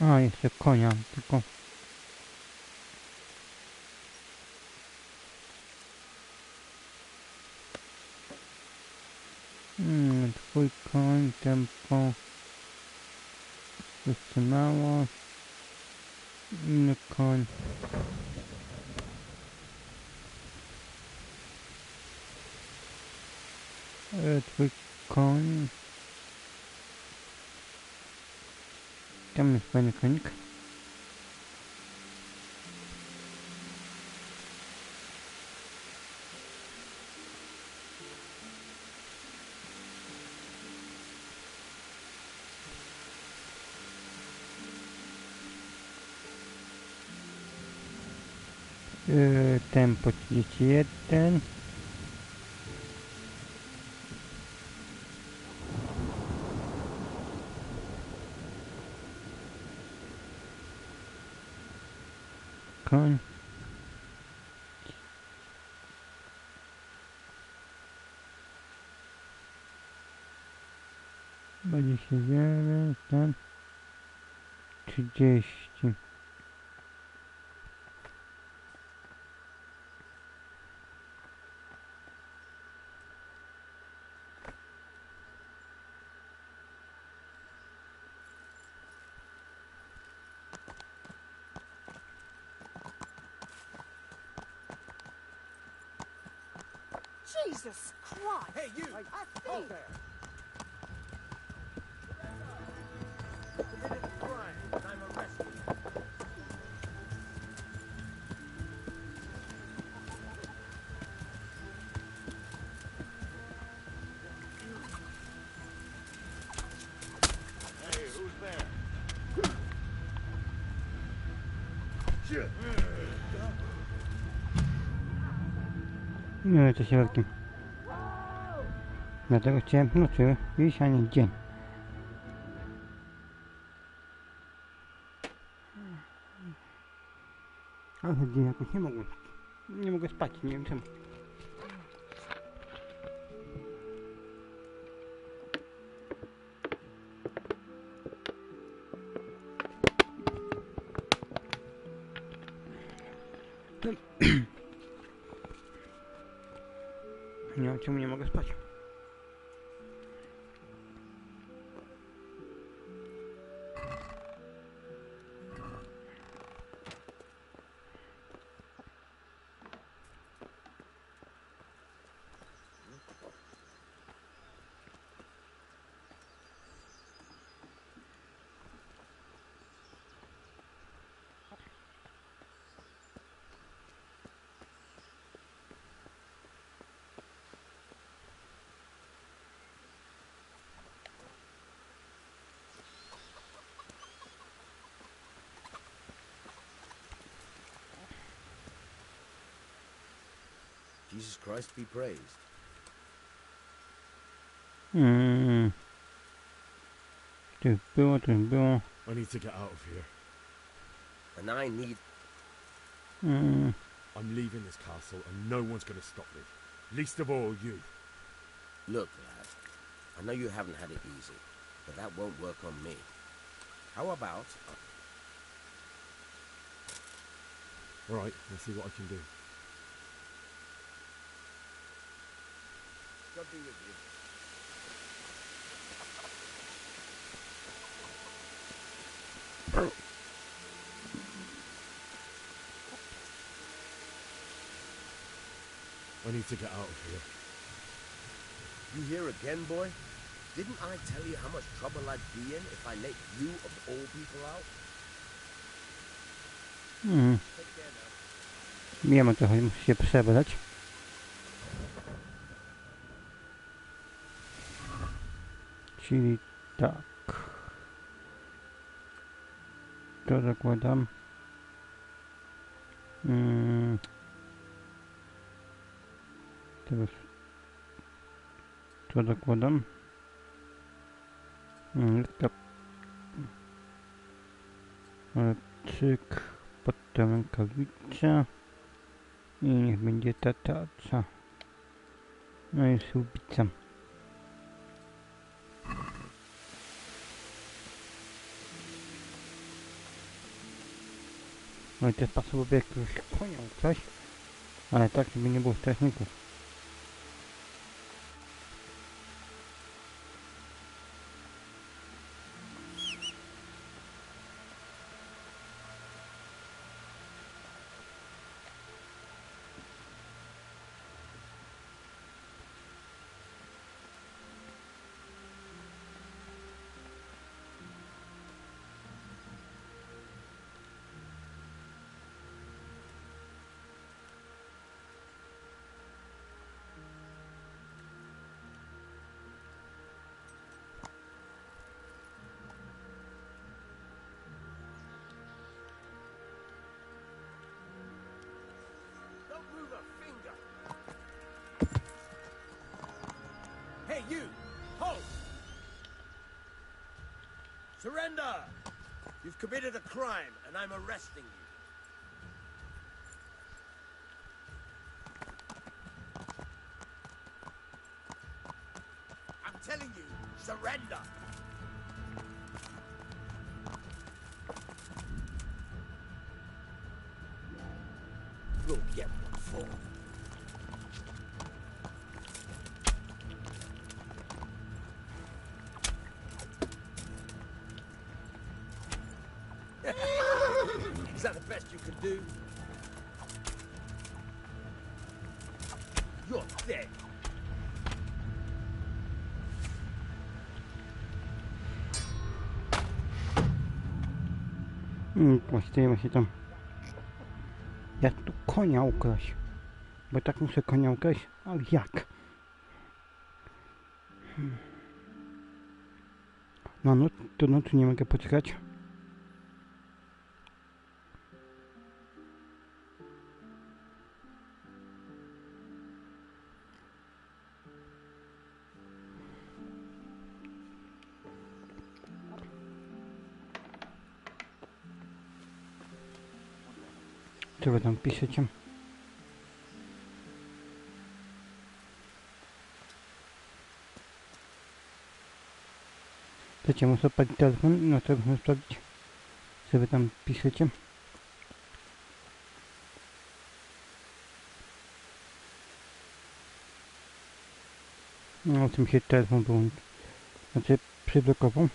A, jeszcze konia, tylko... Twój koń, tempo... Wytrzymało... Inny koń... Twój koń... Tam jest fajny konik. tempo 31. Koń. Będzie się 9, ten 30. Jesus Christ! Hey, you! Hold there! Committed crime, and I'm arrested. Hey, who's there? Nie wiem, co się wielkim. Dlatego chciałem w nocy iść, a nie w dzień. Ale w dzień jakoś nie mogłem. Nie mogę spać, nie wiem czemu. Nie wiem czemu nie mogę spać. Jesus Christ be praised. To już było, to już było. I need to get out of here. And I need... I'm leaving this castle and no one's going to stop me. Least of all you. Look, lad, I know you haven't had it easy, but that won't work on me. How about... Alright, let's see what I can do. God be with you. I need to get out of here. You here again, boy? Didn't I tell you how much trouble I'd be in if I let you, of all people, out? Take care now. Wiem o co chodzi, muszę się przebrać. Czyli tak. To zakładam. Teraz to zakładam. Cyk, pod tę rękawicę i niech będzie ta taca. No i słubica. No i też pasowałoby jakiegoś konia coś, ale tak, żeby nie było strażników. You! Halt! Surrender! You've committed a crime, and I'm arresting you. I'm telling you, surrender! You'll get what for. Is that the best you can do? You're dead. Właściwie się tam. Jak tu konia ukraść? Bo tak muszę konia ukraść, ale jak? No, tu nie mogę poczekać. Co wy tam piszecie? Chcecie, muszę odpalić telefon, no to muszę sprawdzić, co wy tam piszecie. No, tym się telefon był, znaczy przyblokował.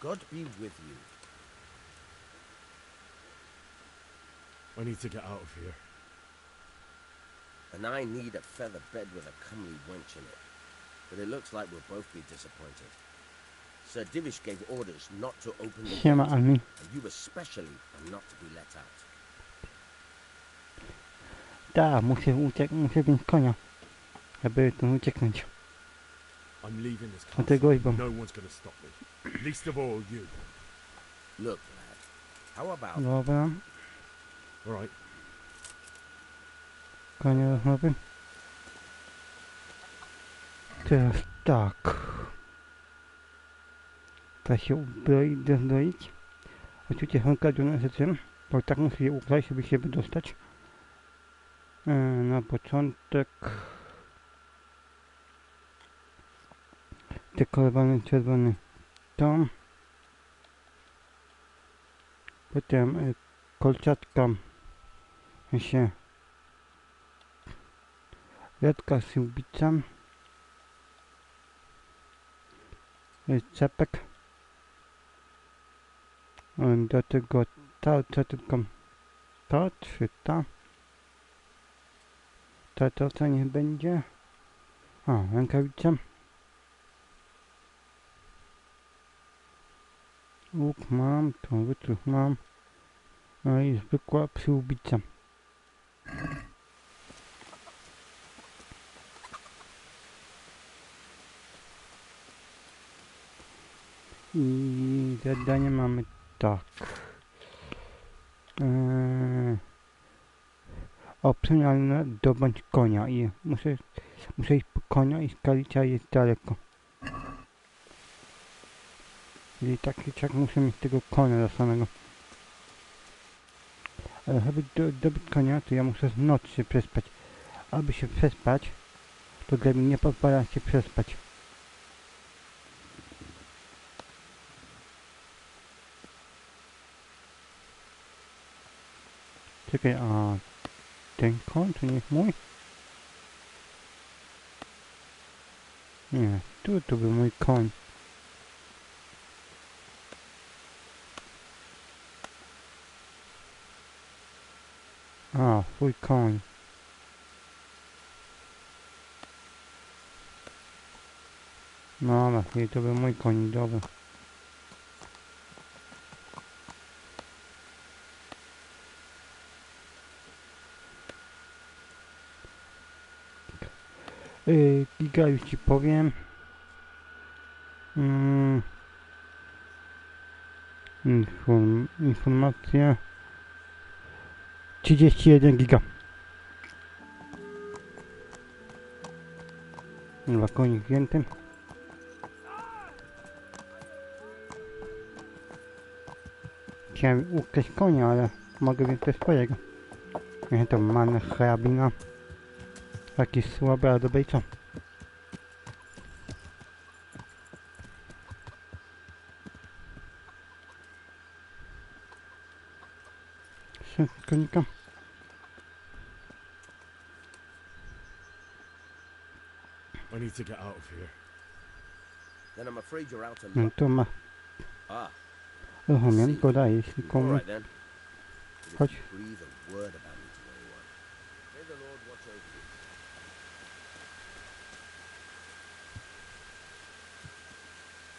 God be with you. I need to get out of here. And I need a feather bed with a comely wench in it. But it looks like we'll both be disappointed. Sir Divish gave orders not to open the gate, and you especially are not to be let out. Tak, muszę wziąć konia, aby tu ucieknąć. I'm leaving this castle. No one's gonna stop me. Least of all you. Look, lad. How about... Dobra. All right. Konia rozmowy. Teraz tak. Trzeba się dozbroić. Oczywiście handlarzu na rzeczy, bo tak muszę je ukraść, żeby się wydostać. Na początek dekorowany czerwony tom. Potem kolczatka się redka syłbica, czepek, do tego tarcza, tylko to czy ta tarcza niech będzie, rękawice, łuk mam, to wytrych mam, no i zwykła przyłbica. I zadanie mamy tak. Opcjonalne dobądź konia i muszę iść po konia i skalica jest daleko. I tak muszę mieć tego konia zasanego. Ale żeby dobyć konia, to ja muszę z nocy się przespać. Aby się przespać, to gra mi nie pozwala się przespać. Czekaj, a ten koń to nie jest mój? Nie, tu był mój koń. A, twój koń. No, ale to był mój koń, dobra. Giga już ci powiem. Informacja 31 giga. Chyba konik wzięty. Chciałem ukraść konia, ale mogę wziąć też swojego. Nie, to man hrabina. Taki słaby, ale dobry co? Konika. I need to get out of here. Then I'm afraid you're out of No luck. to ma. Ah, Rozumiem, goda, jeśli komu... all right then. But Chodź. if you breathe a word about me to anyone, may the Lord watch over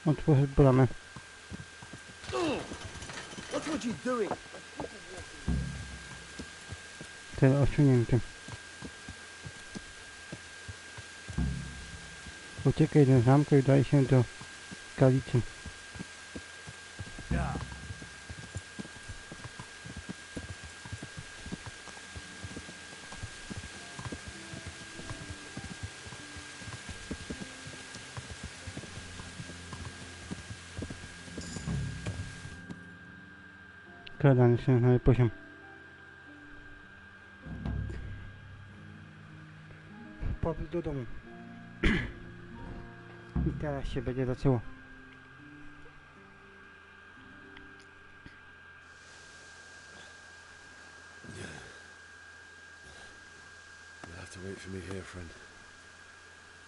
you. Otworzyć bramę. What you doing? Cel osiągnięty. Uciekaj do zamku i daj się do skalicy. Skradany się na poziom. Powrót do domu. I teraz się będzie zaczęło. You'll have to wait for me here, friend.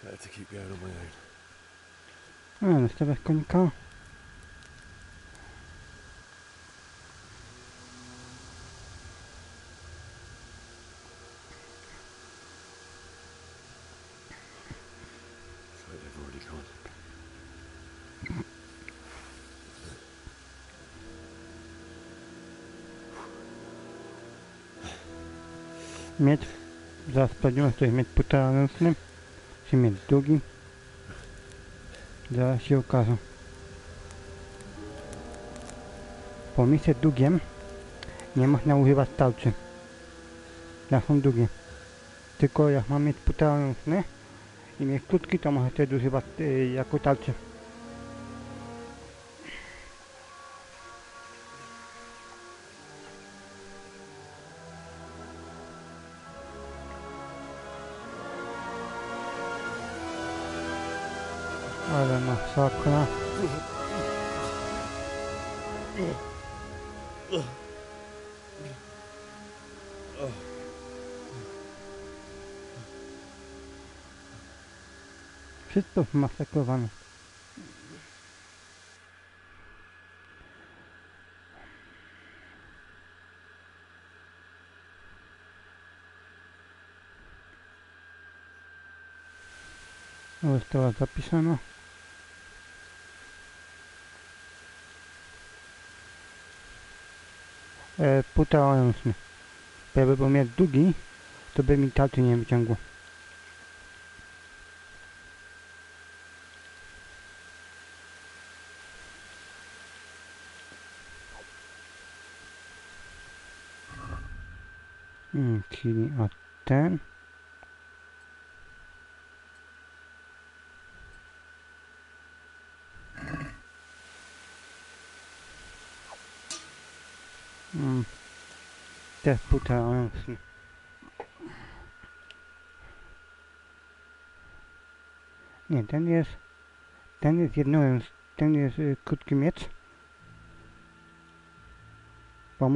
Better to keep going on my own. A, nastawiasz konika. It's like they've already gone. Miecz. Zaraz sprawdzimy, czy jest miecz półtoranocny, czy miecz długi. Zaraz się okaże. Po miecie długiem nie można używać tarczy. Jak są długie. Tylko jak mam mieć półtoranocny i mieć krótki, to można wtedy używać jako tarczy. Ale masakra. Wszystko zmasakrowane. Została zapisana. Półtoranocny. Bo jakby był mieć długi, to by mi tarczy nie wyciągło. Czyli a ten. Też półtoranocny. Nie, ten jest ten jest krótki miecz. Bo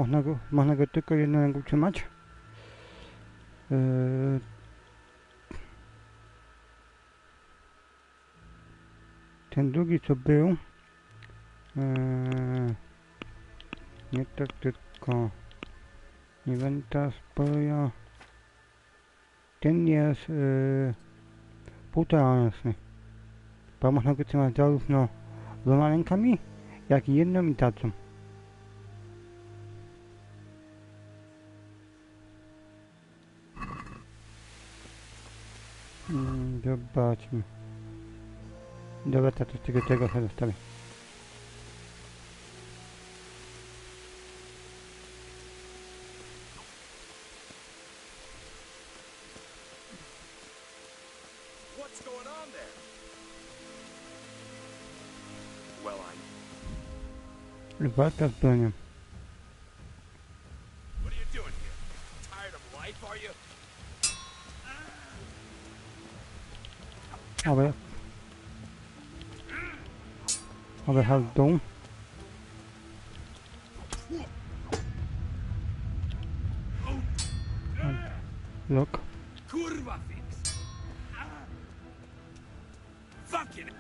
można go tylko jedną ręką trzymać. Ten drugi co był, nie tak tylko, nie będę teraz spoja, ten jest półtoranocny. Bo można go trzymać zarówno dwoma rękami, jak i jedną i tarczą. Zobaczmy. Dobra, to coś tego sobie zostawię. What's going on there? Well, Walka z bronią. what are you doing here? Tired of life, are you? Objechał w dół. Lok. Kurwa fix. Fucking.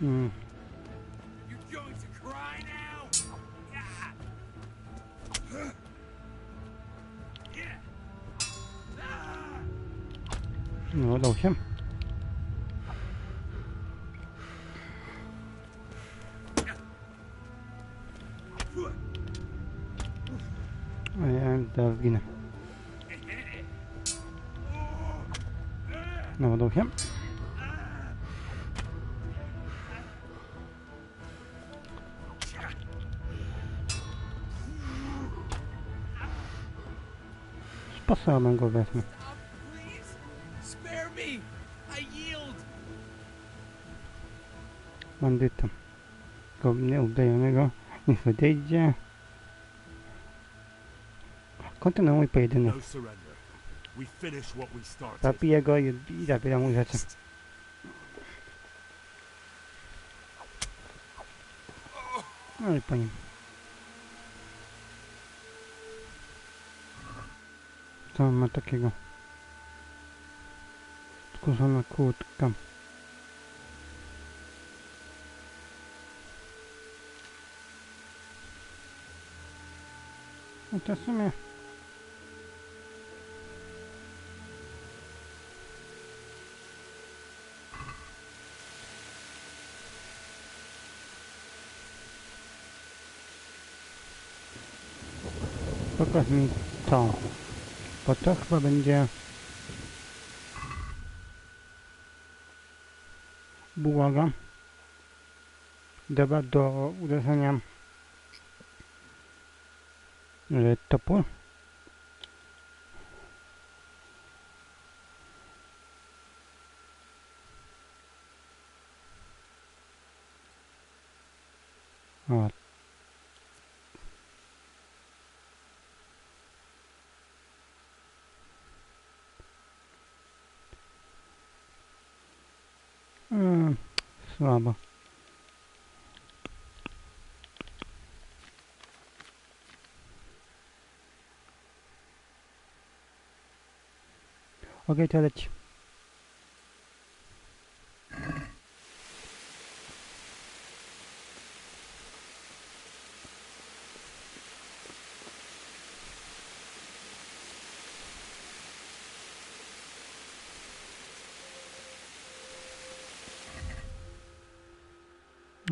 Mm. You're going to cry now? No, udało się. A ja teraz zginę. No, udało się. Sposobem go wezmę. Spare me. I yield. Bandyta. Go nieudajonego. Niech odejdzie. Kontynuuj pojedynek. No surrender. We finish what we started. Zabiję go i zabieram mu rzeczy. No i po nim. Co on ma takiego? Skórzana kurtka. No to w sumie... Pokaż mi to. Bo to chyba będzie... bułaga. Dobra, do uderzenia topór. O. Słabo. Okej, to leci.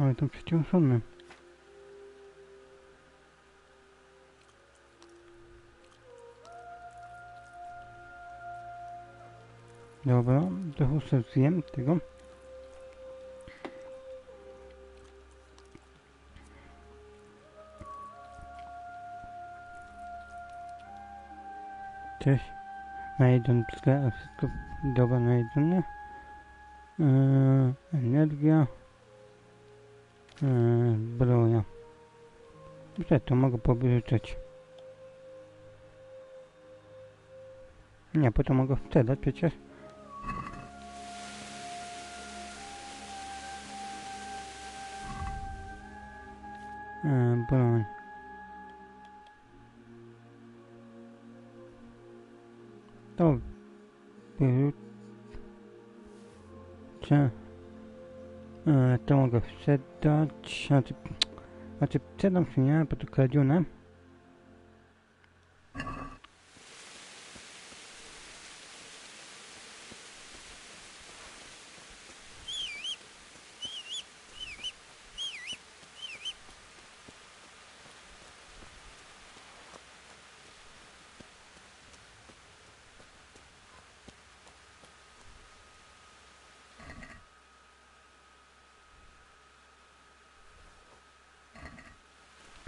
Ale to przyciążone. Dobra, trochę sobie zjem tego. Cześć. Najedzony wszystko dobra najedzone. Energia. Zbroja. Myślę, to mogę powyżyczać. Nie, potem mogę sprzedać przecież. Broń. To wyrzucę. To mogę sprzedać. Znaczy sprzedam się nie, bo to kradzione.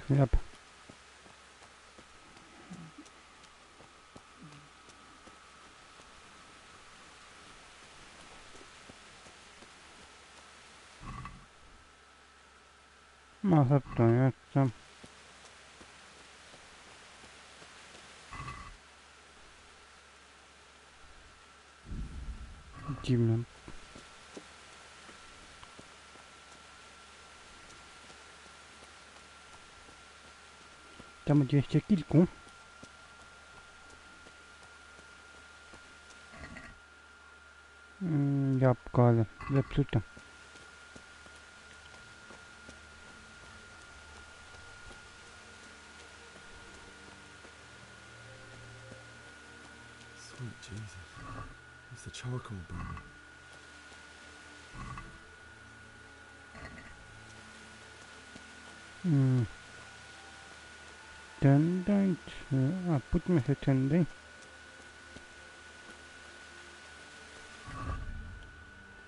chleb. Może to jeszcze. Dziwne. Tam będzie jeszcze kilku. Jabłko, ale zepsute. Sweet Jesus. It's the charcoal burner. Tędy, a pójdźmy się tędy.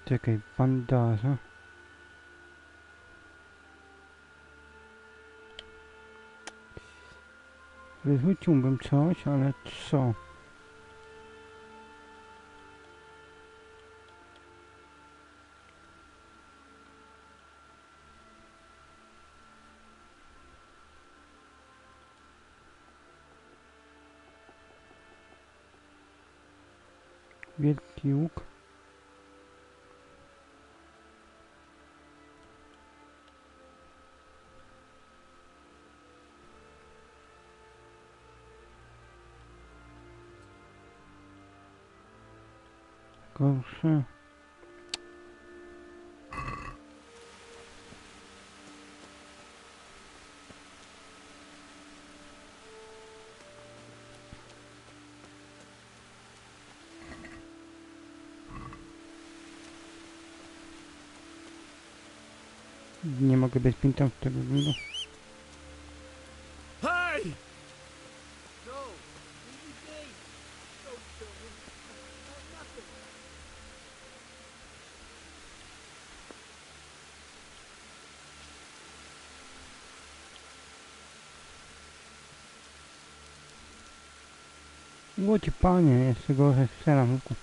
Czekaj, bandaża. Wyrzuciłbym coś, ale co? Wielki łuk. Gorszy. Nie mogę być piętą z tego względu. Hey! No, leave me be. Don't kill me. I'm nothing. Łocie panie, jeszcze gorzej strzelam łuku.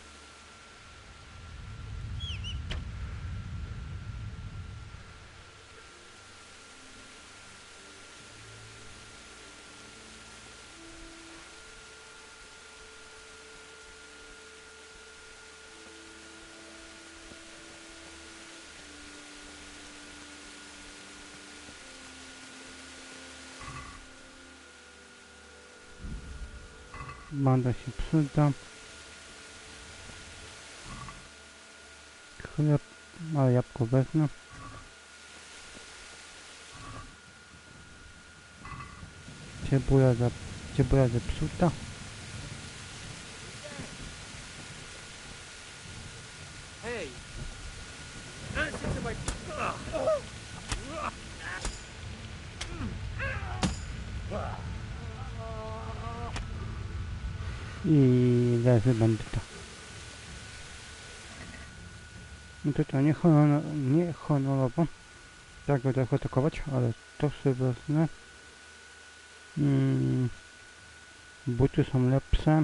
Banda się przyda. Chleb, ale jabłko wezmę. Cebula zepsuta. Hey! Answer to my... I leży bandyta. No to nie honorowo. Tak go tak atakować, ale to sobie wezmę. Buty są lepsze.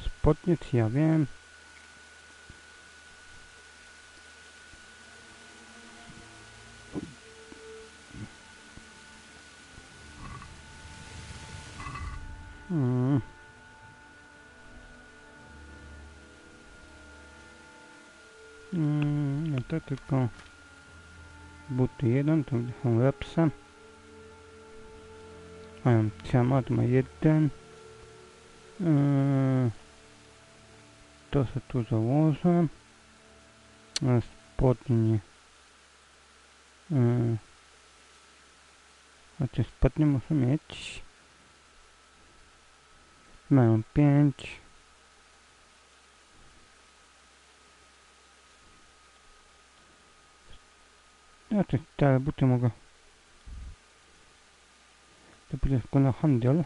Spodnie, ja wiem. No to tylko buty jeden, to są lepsze. Mają temat, ma jeden. To się tu założę. Spodnie. A te spodnie muszę mieć. Mają 5. Ja te buty mogę. To pójdę tylko na handel.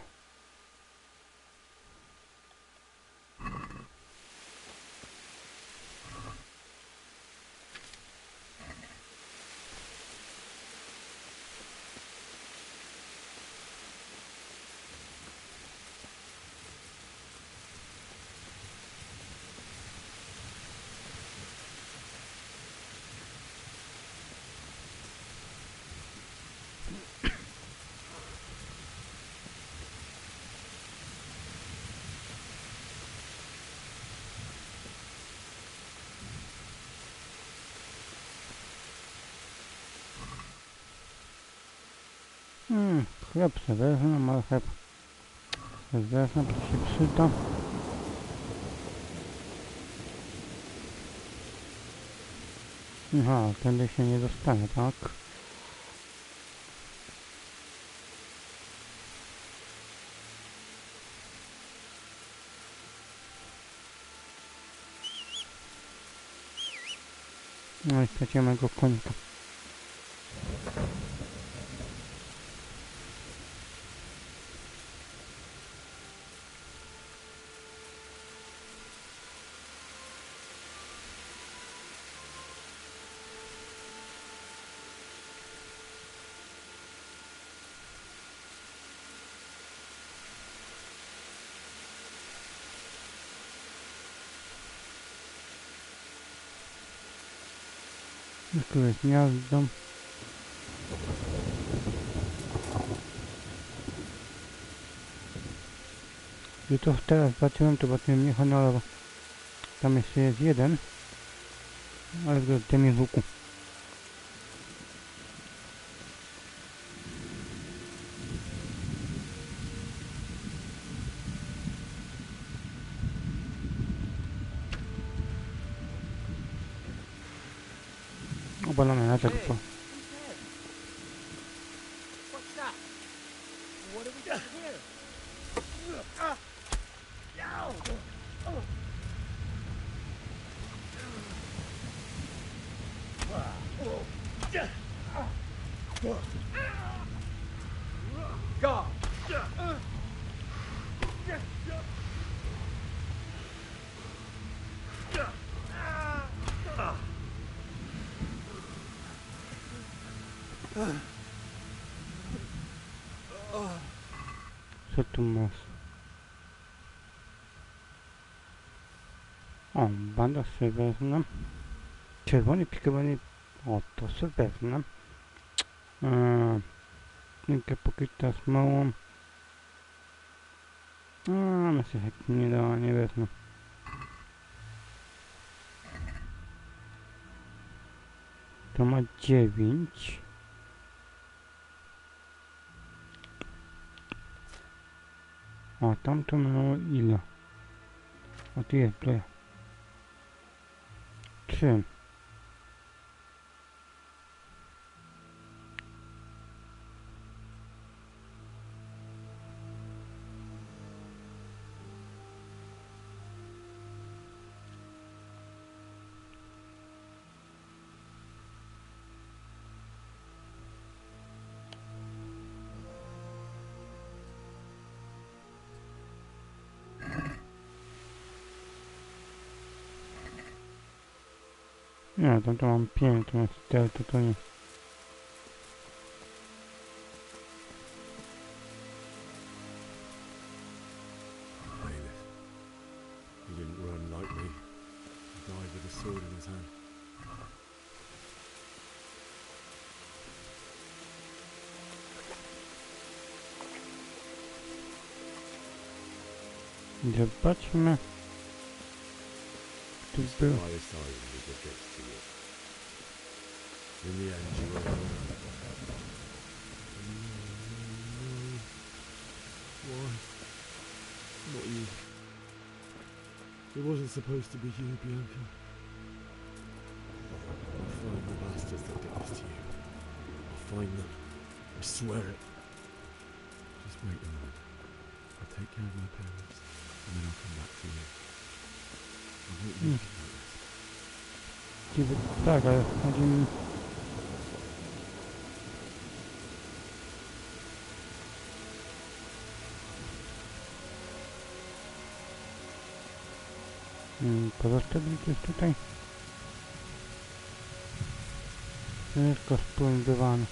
Chleb se wezmę, ale chleb se wezmę, to się przyda. Aha, tędy się nie dostanie, tak? No i straciłem mojego konika. Tu jest gniazdo. I to teraz zobaczyłem, to zobaczyłem niehonorowo. Tam jeszcze jest jeden, ale go zdejmie z łuku. Obalamy na tego. What's that? What do we got here? God. Co tu masz? O, banda sobie wezmę. Czerwony pikowany. O, to sobie wezmę. Rękę pokryta smołą. Myślę, że nie da, nie wezmę. To ma 9. O, tamto miało ile? O, tu jest tyle. 3. Nie, tam to mam 5, to jest 4, to nie. Bailiff. He didn't run like me. He died with a sword in his hand. Zobaczmy. Tu był. My asylum was against you. In the end, you were alone. Why? Not you. It wasn't supposed to be you, Bianca. I'll find the bastards that did this to you. I'll find them. I swear it. Just wait a moment. I'll take care of my parents, and then I'll come back to you. I won't leave you like this. Tak, ale chodzi mi... Pozostawili coś tutaj? Wszystko spłyndywane.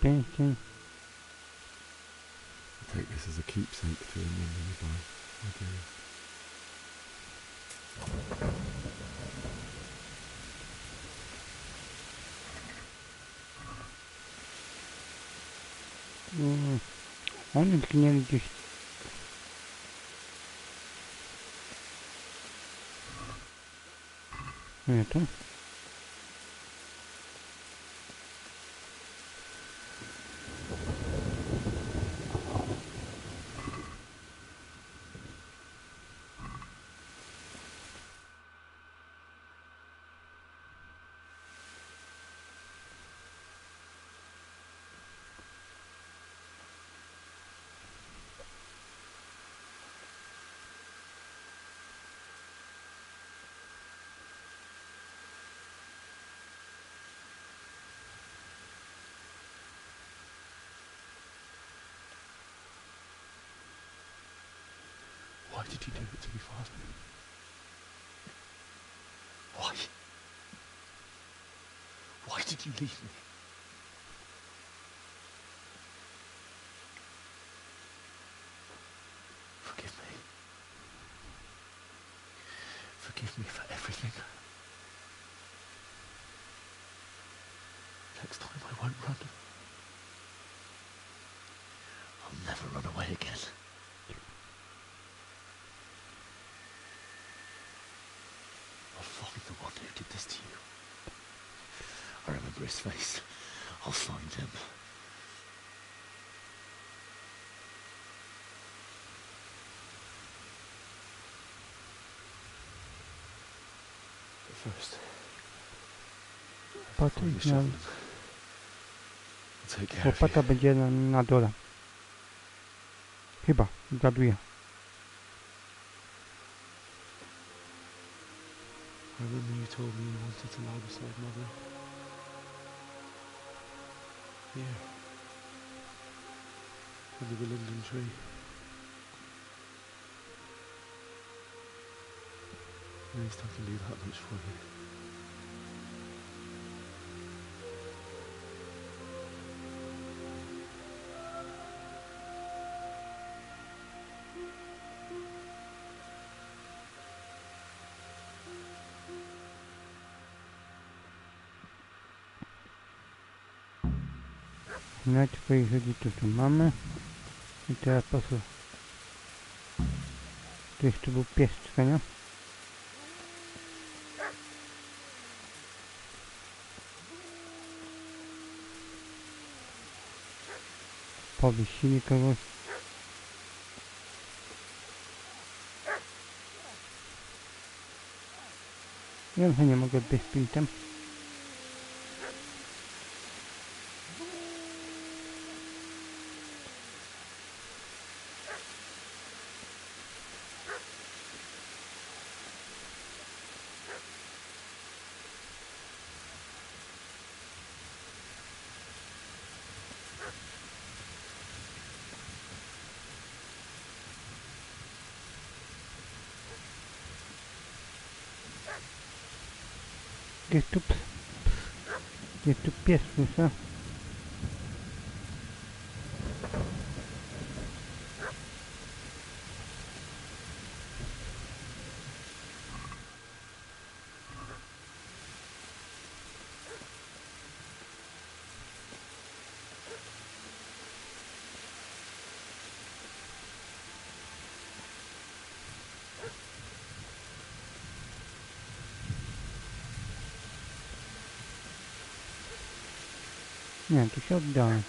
Pięknie. Take this as a keepsake to remember me by, my dearest. Oni zginęli gdzieś. Nie tu. Why did you do it to me, Father? Why? Why did you leave me? Forgive me. Forgive me for everything. Next time I won't run. I'll never run away again. I'll find the one who did this to you. I remember his face. I'll find him. But first, Patrzeć na... take care of Łopata będzie na dole. Chyba, zgaduję. I remember you told me you wanted to lie beside Mother. Here. Under the linden tree. At least I can do that much for you. Znaczy swoich rodziców tu mamy. I teraz po prostu... Tu jeszcze był pies, nie? Powiesili kogoś. Ja nie mogę być pintem. Jest tu pies, słyszę? Nie, tu się oddałem.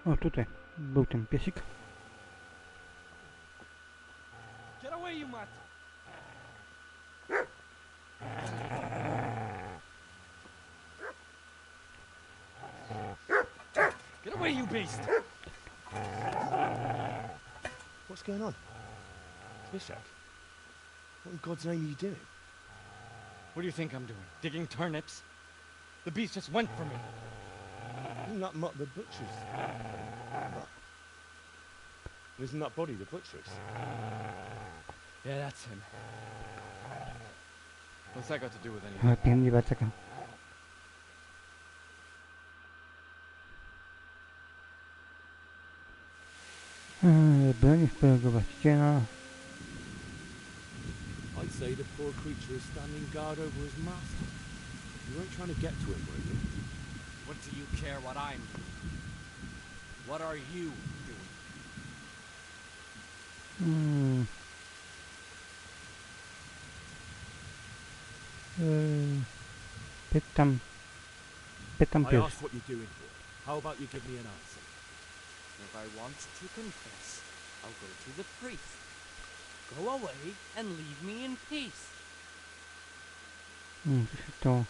O, tutaj był ten piesik. Get away, you mutt! Get away, you beast! What's going on? Bishop? What in God's name are you doing? What do you think I'm doing? Digging turnips? The beast just went for me. Isn't that Mutt the butcher's? Isn't that body the butcher's? Yeah, that's him. What's that got to do with anything? Ale pięknie bacaka. Broń swojego właściciela. I'd say the poor creature is standing guard over his master. You weren't trying to get to him, were you? What do you care what I'm doing? What are you doing? Pytam I pierwszy. asked what you're doing here. How about you give me an answer? If I want to confess, I'll go to the priest. Go away and leave me in peace. To.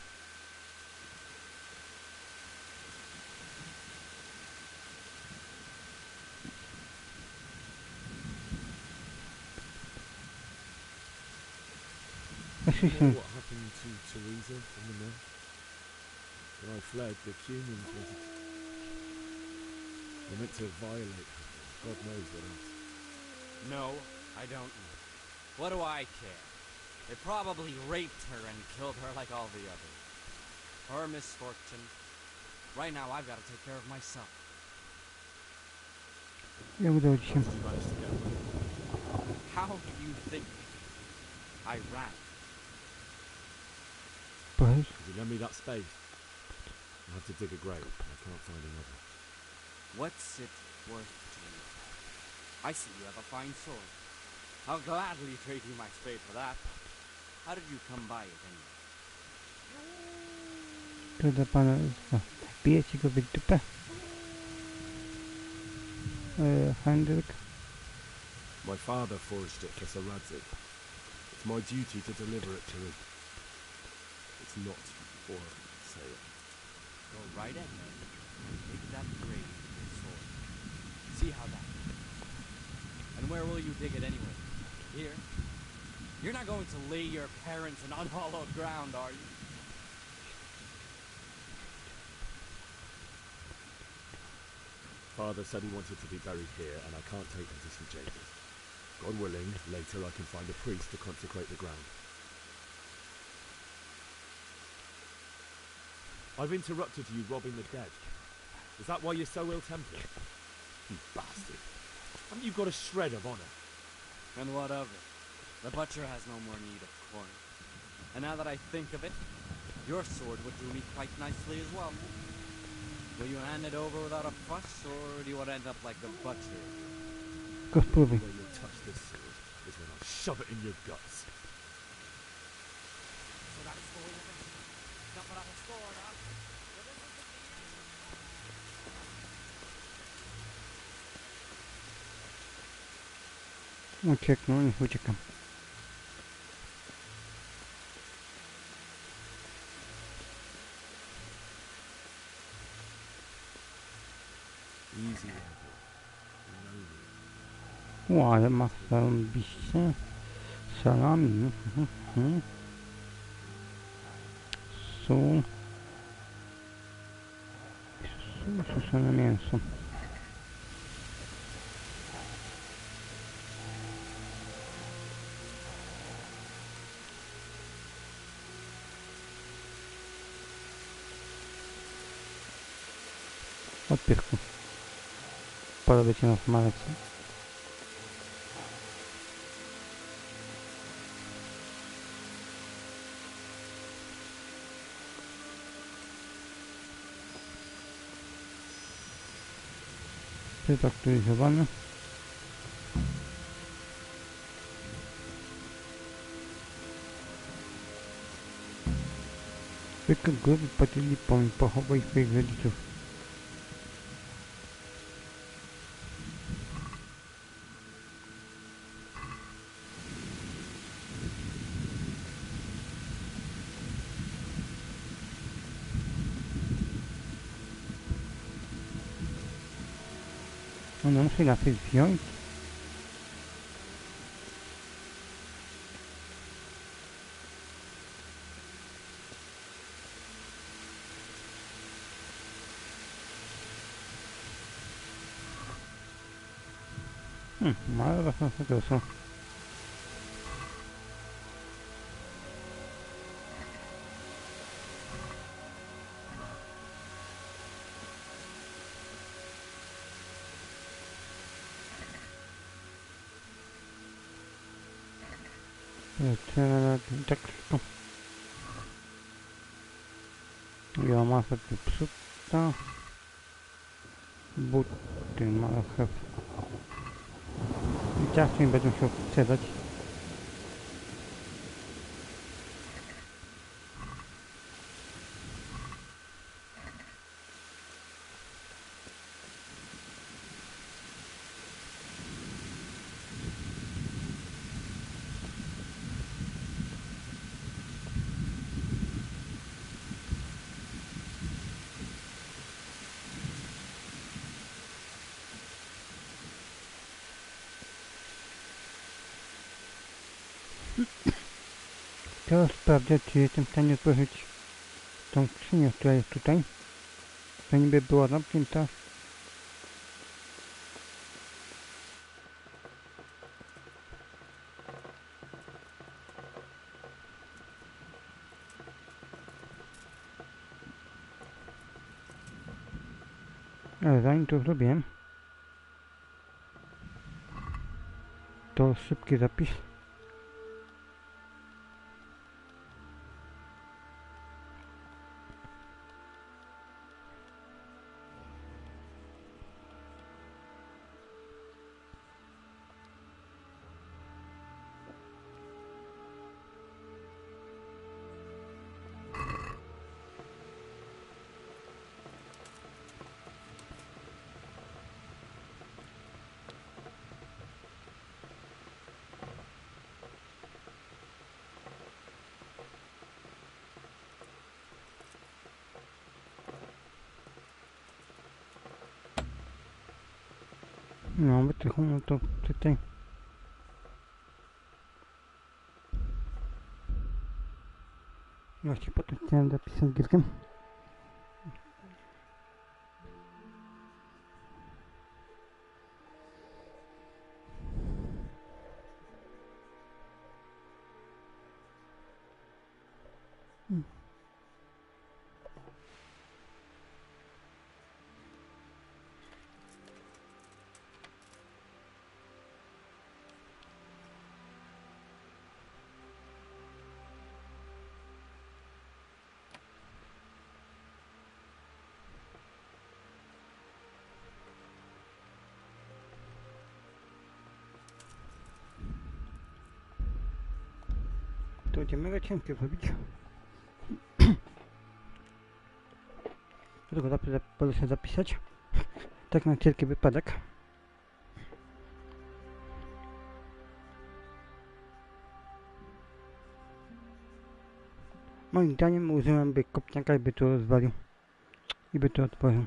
You know what happened to Teresa in the mill? When I fled, the humans were meant to violate her. God knows what else. No, I don't know. What do I care? They probably raped her and killed her like all the others. Her misfortune. Right now, I've got to take care of myself. Jak udało ci się? How do you think I ran? Could you lend me that spade? I have to dig a grave. I can't find another. What's it worth to you? I see you have a fine sword. I'll gladly trade you my spade for that. How did you come by it anyway? To do pana... Bijecie go w dupę? Handel. My father forged it for Sir Radzik. It's my duty to deliver it to him. It's not for sale. Go right ahead and dig that grave with your sword. See how that goes. And where will you dig it anyway? Here? You're not going to lay your parents in unhallowed ground, are you? Father said he wanted to be buried here, and I can't take him to St. James's. God willing, later I can find a priest to consecrate the ground. I've interrupted you robbing the dead. Is that why you're so ill-tempered? You bastard. Haven't you got a shred of honour? And what of it? The butcher has no more need of corn. And now that I think of it, your sword would do me quite nicely as well. Will you hand it over without a fuss, or do you want to end up like the butcher? Go spróbuj. The way you'll touch this sword is when I shove it in your guts. So that's the way of it. Not without a sword, huh? Ucieknął, niech uciekam. Easy, O, ale ma zarąbiście. Salami. Sól. Suszone mięso. Odpierku. Pora będzie na smalec. Tryb aktualizowany. Tylko góry płacili pochowaj swoich rodziców. No muszę lepiej wziąć. Ale właśnie to są. Tak szybko. Ja masę popsuta. Buty, marchew. I ciasto mi będą się sprzedać. Teraz sprawdzę, czy jestem w stanie otworzyć tą skrzynię, która jest tutaj. To niby była zamknięta. Ale zanim to zrobię, to szybki zapis. No, wytrychamy to tutaj. Właśnie potem chciałem zapisać gierkę. To będzie mega ciężkie zrobić. Dlatego polecę zapisać. Tak na wszelki wypadek. Moim zdaniem użyłem by kopniaka i by to rozwalił. I by to otworzył.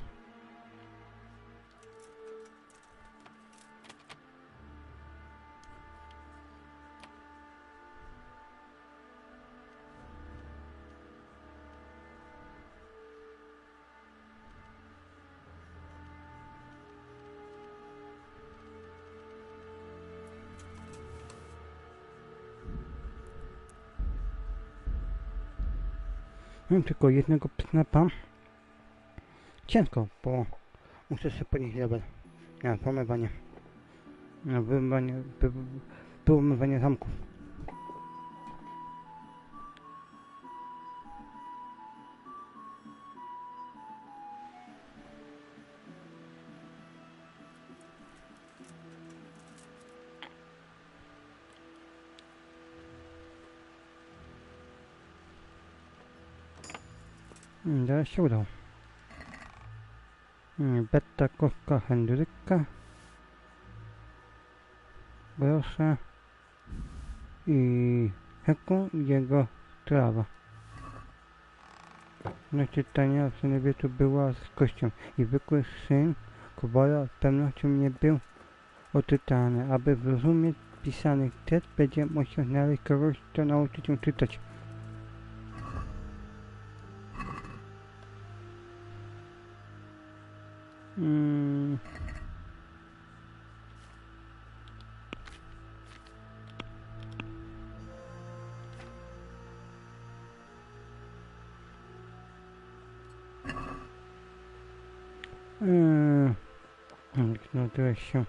Mam tylko jednego snapa. Ciężko, bo muszę sobie podnieść level na pomywanie. Na wymywanie zamków. Zaraz się udało. Beta, kostka, Henryka. Proszę. I Heku i jego trawa. Na czytania w synowie tu była z kością i zwykły syn Kowala z pewnością nie był odczytany. Aby zrozumieć pisany tekst, będzie musiał znaleźć kogoś, kto nauczy się czytać. No teraz się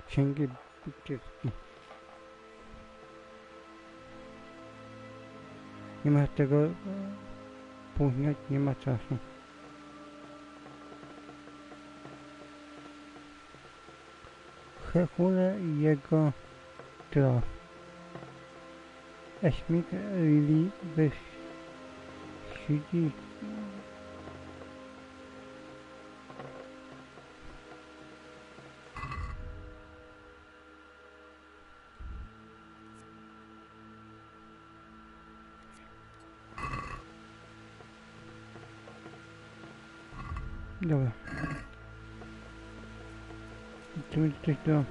księgi biblioteki. Nie ma tego późniać, nie ma czasu. Herkule i jego traf. Esmik Lili siedzi. Dobra. Tu będzie coś do...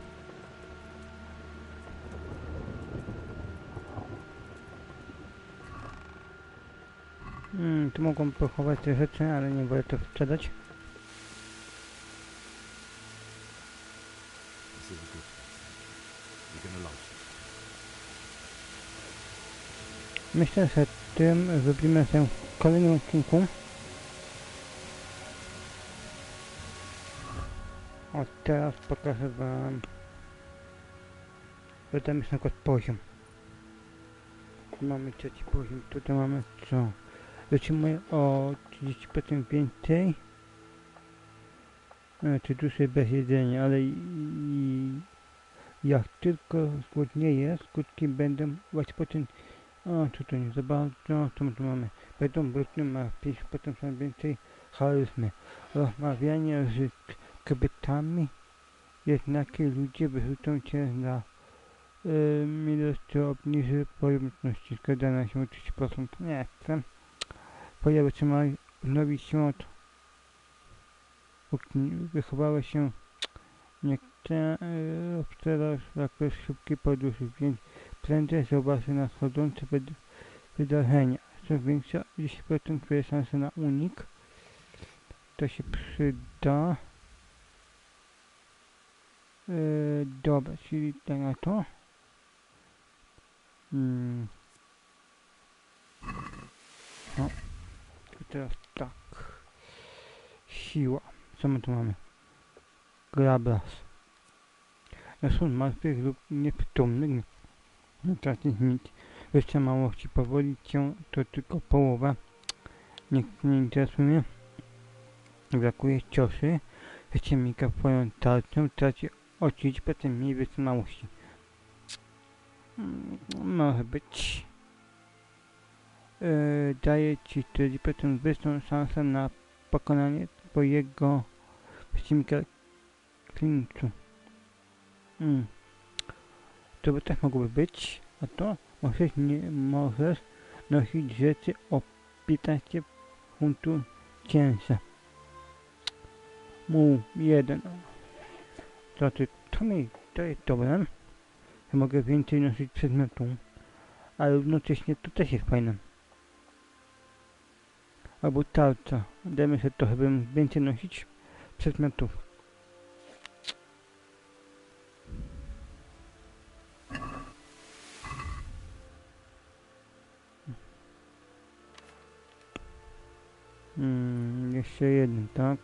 Tu mogą pochować te rzeczy, ale nie wolę to sprzedać. This is a good place. You're gonna like it. Myślę, że tym zrobimy się w kolejnym odcinku. A teraz pokażę wam... Wydamy się na przykład poziom. Mamy trzeci poziom, tutaj mamy co? Lecimy o 30% więcej. Czy duszy bez jedzenia, ale jak tylko zgłodnieje, skutki będą łatwiej. O, tutaj nie za bardzo, co my tu mamy? Będą brudne, ma 5% więcej charyzmy. Rozmawianie z kobietami, jednaki ludzie wyrzucą cię na milość, co obniży pojemności. Zgadzana się o 30%. Nie chcę. Pojawy trzeba odnowić się od... Wychowały się... Nie chcę obserwować zakres szybkiej podróży, więc prędzej zobaczę nadchodzące wydarzenia. Co większa 10% twoje szanse na unik. To się przyda. Dobra, czyli tak na to. No. I teraz tak. Siła. Co my tu mamy? Grablas. Są martwych lub nieprzytomnych. Nie tracić nic. Wytrzymałości powoli cię to tylko połowa. Nikt nie interesuje mnie. Brakuje ciosy. Przeciwnika twoją tarczę traci o 30% mniej wytrzymałości. Może być. Daje ci 40% wyższą szansę na pokonanie twojego przeciwnika klinczu. To by też mogłoby być. A to możesz nosić rzeczy o 15 funtów cięższe. Mu 1. To jest dobre. Ja mogę więcej nosić przedmiotów, ale równocześnie to też jest fajne. Albo tarcza. Dajmy się trochę więcej nosić przedmiotów. Jeszcze jeden, tak?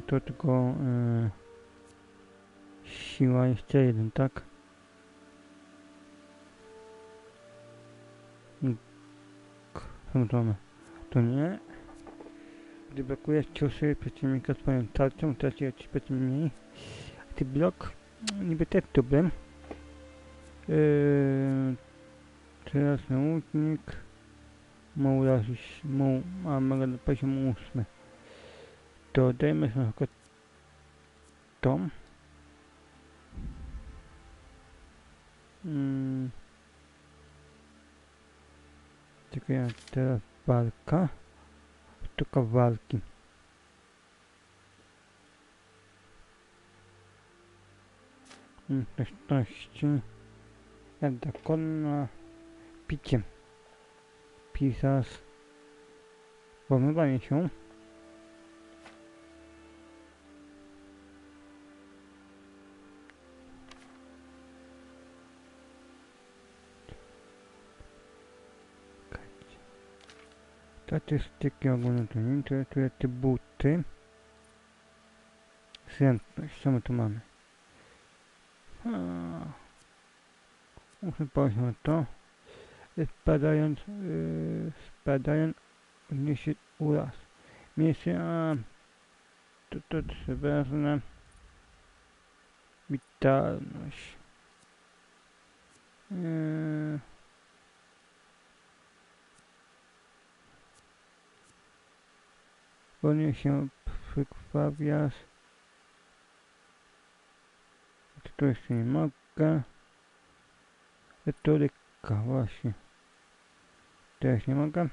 To tylko siła, jeszcze jeden, tak? Mamy. To nie. Gdy brakuje ciosy przeciwnika swoją tarczą, traci o 30% mniej. Ty blok niby też dobry. Teraz naucznik. A mogę do poziomu 8. Dodajmy sobie na przykład to. Tylko ja teraz walka. Sztuka walki. Umiejętności. Jazda konna. Picie. Pisarz. Pomywanie się. Statystyki ogólne to nie interesuje, te buty. Zręczność, co my tu mamy? muszę powiedzieć to, spadając odniesie uraz. Miejsce, to trzeba znać witalność. Wolnie się przykrwawia. To jeszcze nie mogę. Retoryka właśnie. Też nie mogę.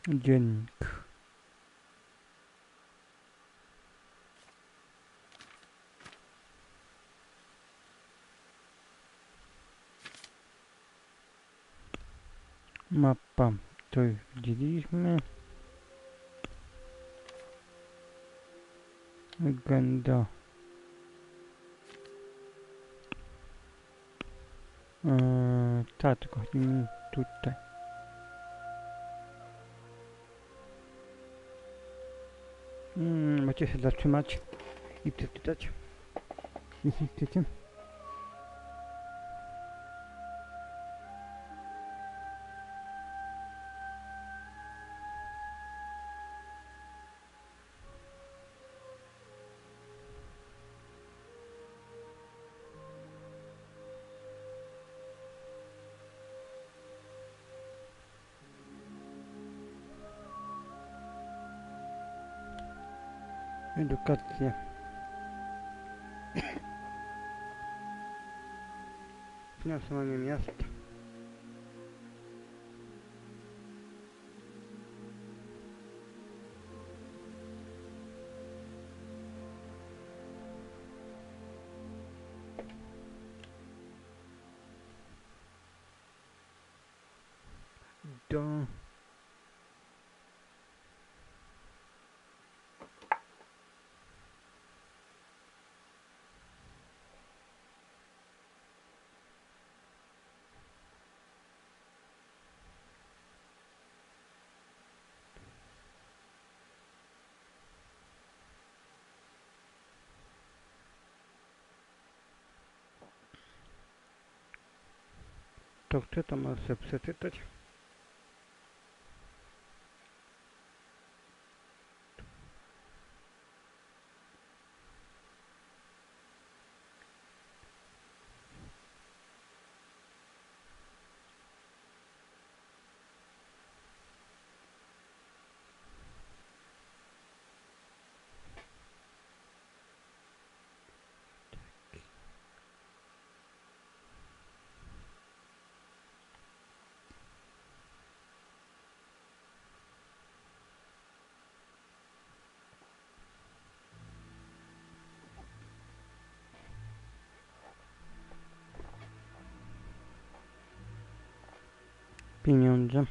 Dziennik. Mapa, to już widzieliśmy. Legenda. Tak, tylko chodźmy tutaj. Macie się zatrzymać i przeczytać, jeśli chcecie. Edukacja. Finansowanie miasta. Do to kto to ma sobie przeczytać? Pieniądze.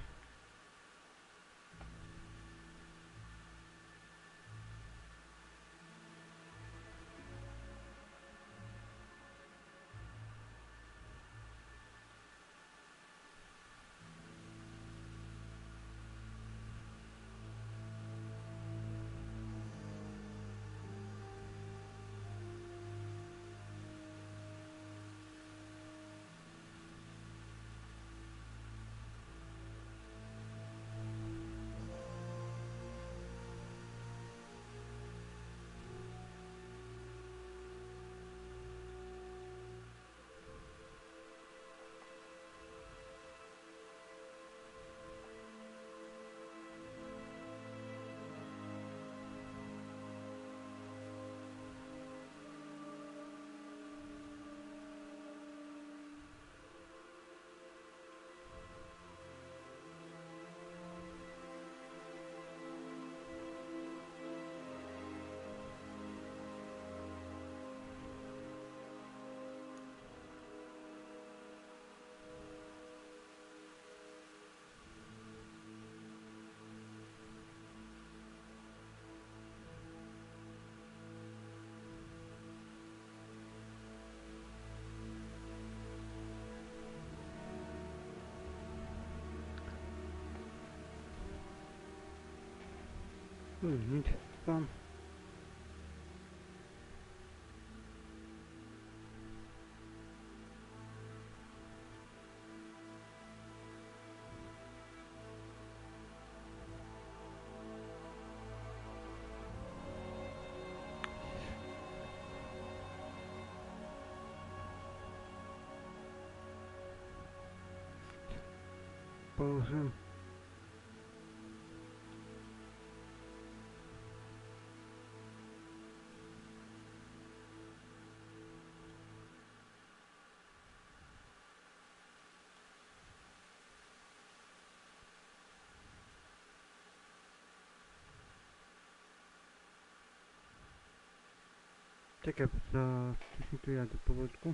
Nic tam. Boże. Czekaj, coś mi tu jadę powolutku.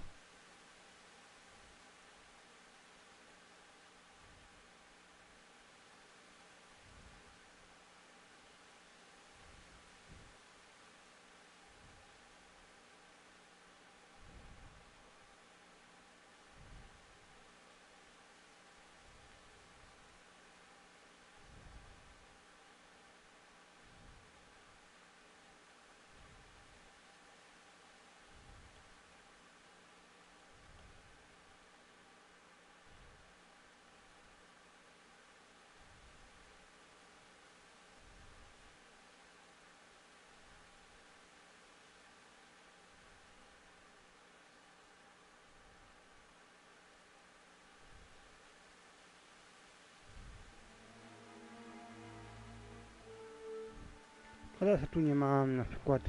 Teraz tu nie mam na przykład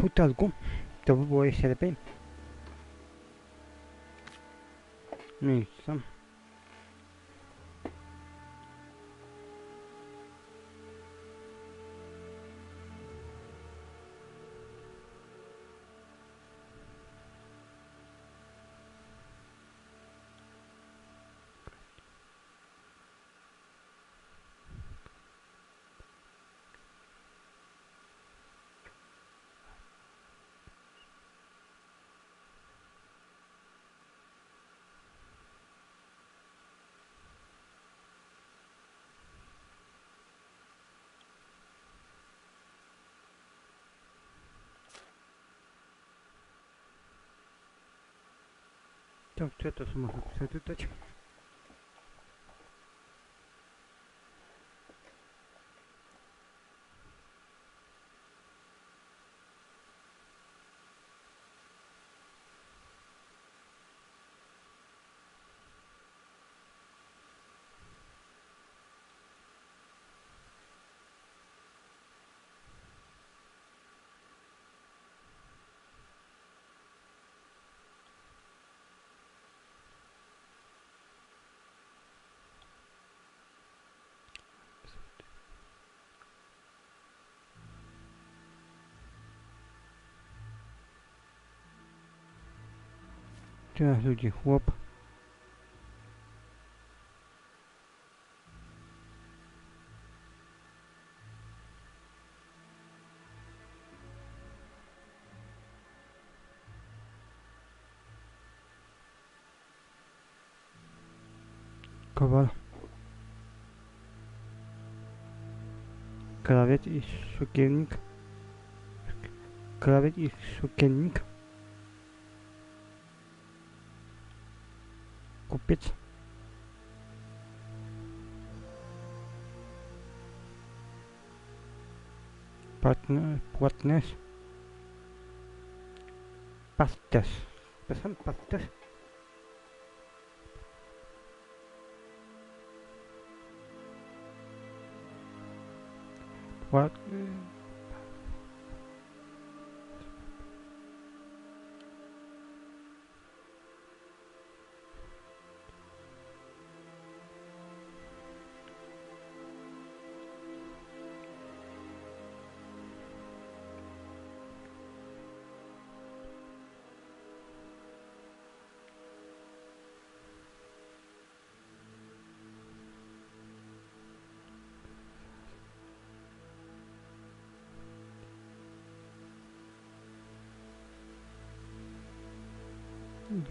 futerku, to by było jeszcze lepiej. Miejsca. To chcę to może przeczytać. Teraz ludzie chłop. Kowal. Krawiec i szukiernik. Krawiec i szukiernik. Kupiec. Płatnerz. Pasterz. Przepraszam, pasterz.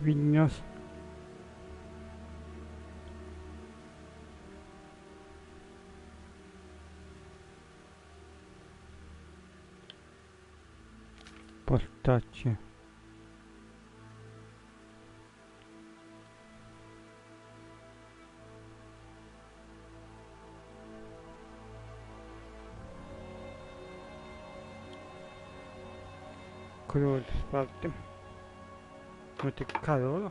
Winiarz. postacie. Król czwarty. Monte Karol.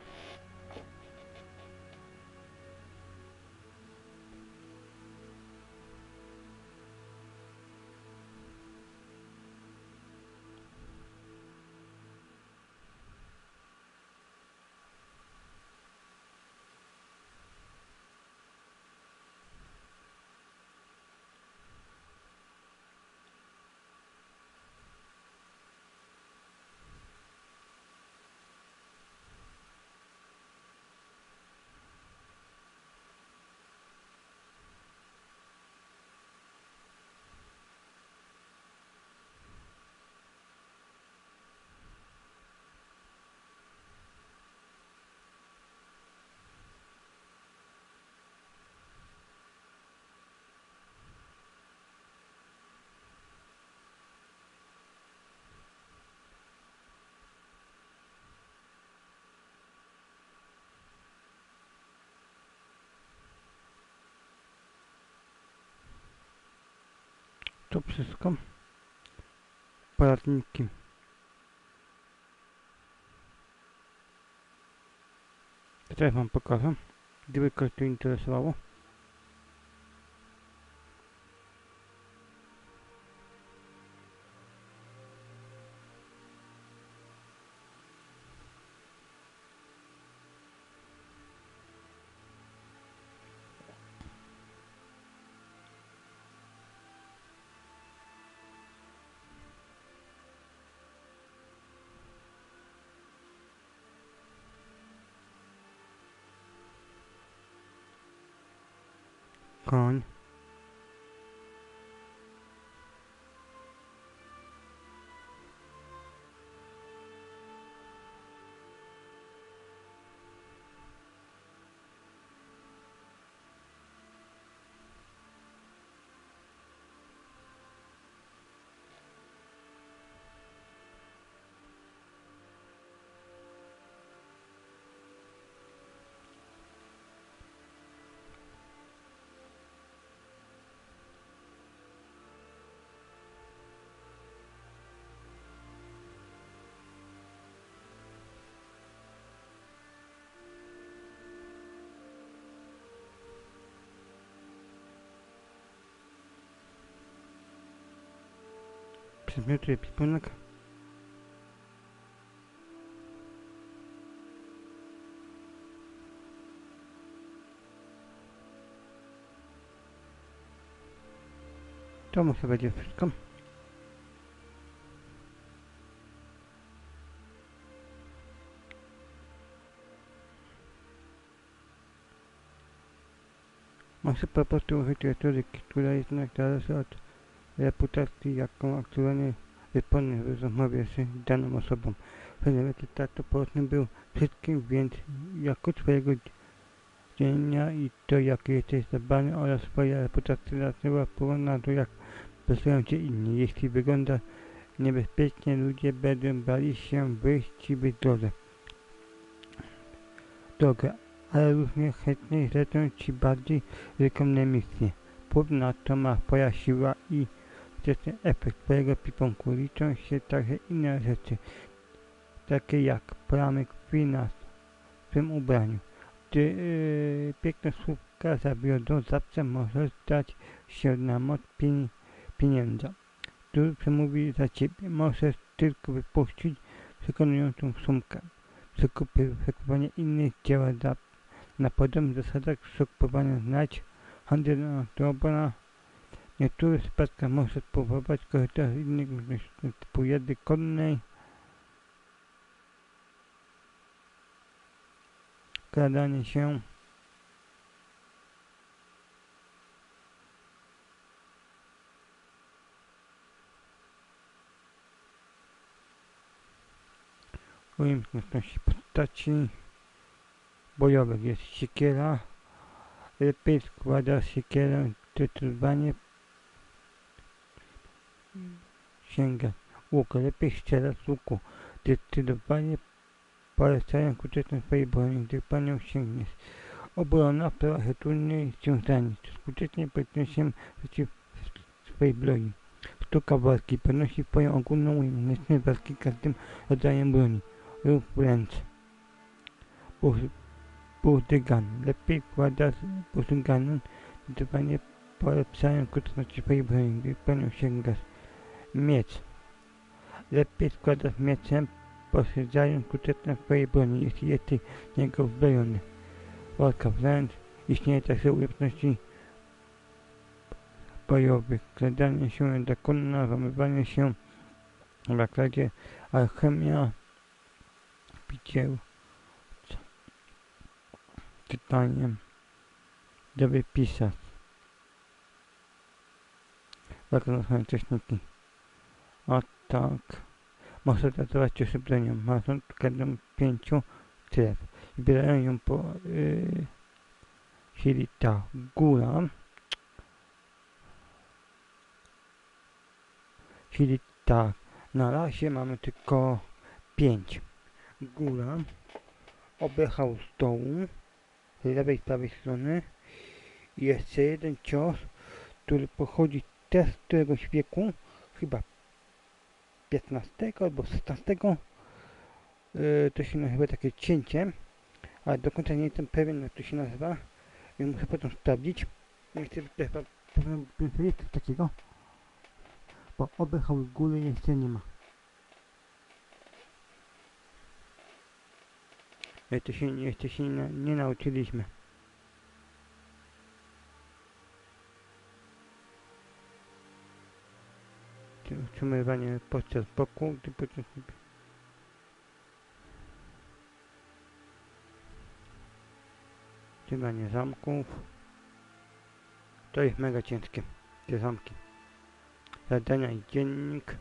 To wszystko. Poradniki. Teraz wam pokażę, gdyby kogoś to interesowało. Koń. Przedmioty ekwipunek. To muszę będzie wszystko. Muszę po prostu użyć retoryki, która jednak zależy od reputacji, jaką aktualnie wypełnię w rozmowie z daną osobą. Tato połączny był wszystkim, więc jako twojego dzienia i to, jak jesteś zadbany oraz twoja reputacja zaczęła wpływać na to, jak prezentują cię inni. Jeśli wygląda niebezpiecznie, ludzie będą bali się wyjść ci w drogę, ale równie chętnie zlecą ci bardziej ryzykowne misje. Wpływ na to ma twoja siła i wczesny efekt twojego piponku. Liczą się także inne rzeczy, takie jak plamy krwi na swym ubraniu. Gdy piękne słówka zawiodą, zawsze możesz dać się na moc pieniądza, który przemówi za ciebie. Możesz tylko wypuścić przekonującą sumkę. Przekupowanie innych działa na podobnych zasadach przekupowania znać handel na dobra. W niektórych przypadkach możesz próbować korzystać z innych typu jazdy konnej, kradanie się, umiejętności postaci bojowych. Jest siekiera, lepiej składa siekierę, zdecydowanie sięga. łuk. Lepiej strzelać z łuku. Zdecydowanie polecają skuteczność swojej broni, gdy panią sięgniesz. Obrona sprawia się trudniej związanie. Skutecznie podniesie przeciw swojej broni. Sztuka walki podnosi swoją ogólną umiejętność walki każdym rodzajem broni lub wręcz. Burdygan. Lepiej wkładać burdyganem, zdecydowanie polepszają skuteczność swojej broni, gdy panią sięgasz. Miecz. Lepiej składać mieczem, poszerzając skuteczność swojej broni, jeśli jesteś w niego uzbrojony. Walka wręcz. Istnieje także umiejętności bojowych, skradanie się, zakonna, zamywanie się w zakładzie, alchemia, picie, czytaniem, dobry pisarz. Bardzo na swoje techniki. O tak. Można ratować się bronią. Marzą każdą 5 stref. Zbierają ją po silita. Góra. Silita. Na razie mamy tylko 5. Góra. Obejechał z dołu. Z lewej i prawej strony. I jeszcze jeden cios, który pochodzi też z któregoś wieku. Chyba 15 albo 16. To się nazywa takie cięcie, ale do końca nie jestem pewien, jak to się nazywa, więc muszę potem sprawdzić. Nie chcę powiedzieć coś takiego, bo obejechał z góry jeszcze nie ma. Jeszcze się nie nauczyliśmy. Utrzymywanie podczas boku, gdy podczas trzymanie zamków. To jest mega ciężkie, te zamki. Zadania i dziennik.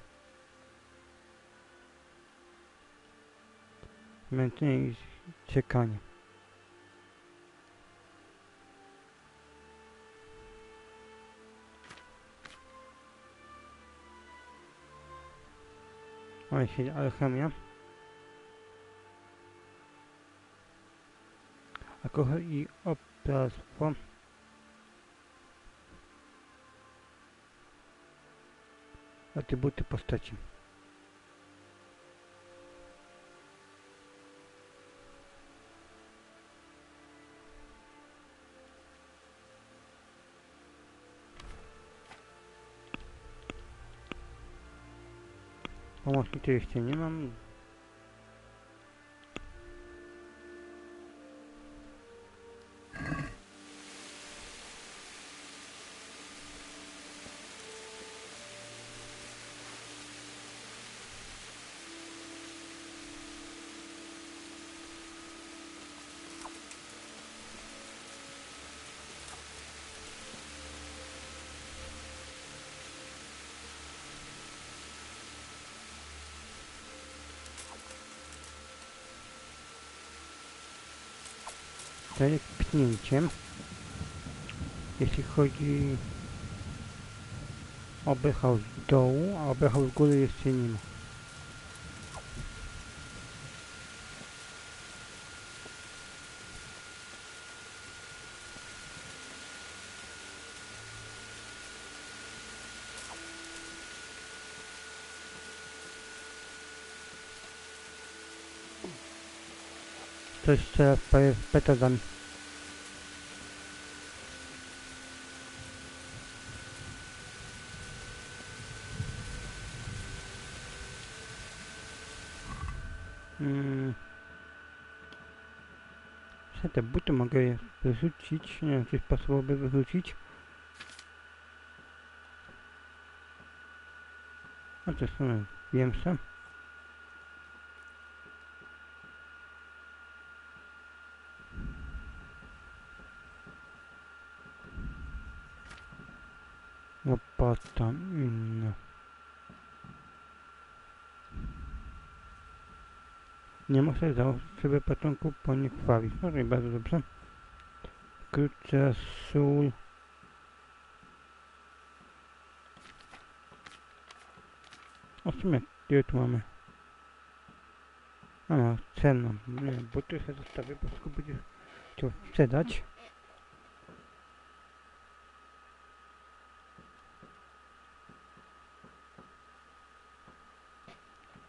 Zmęczenie i czekanie. Mamy się alchemia. Alkohol i oprawstwo. Atrybuty postaci. Pomocnika jeszcze nie mam. To jest pchnięciem. Jeśli chodzi o obejechał z dołu, a obejechał z góry jeszcze nie ma. To jeszcze z metodami. Te buty mogę je wyrzucić, nie wiem, coś pasowałoby wyrzucić. A to są większe. Łopata inna. Nie muszę założyć sobie patrunku po nie krwawić. No i bardzo dobrze. Krótce, sól. O w sumie Gdzie tu mamy? A no, cenną. Nie, bo tu się zostawię, bo tylko będzie chciał sprzedać.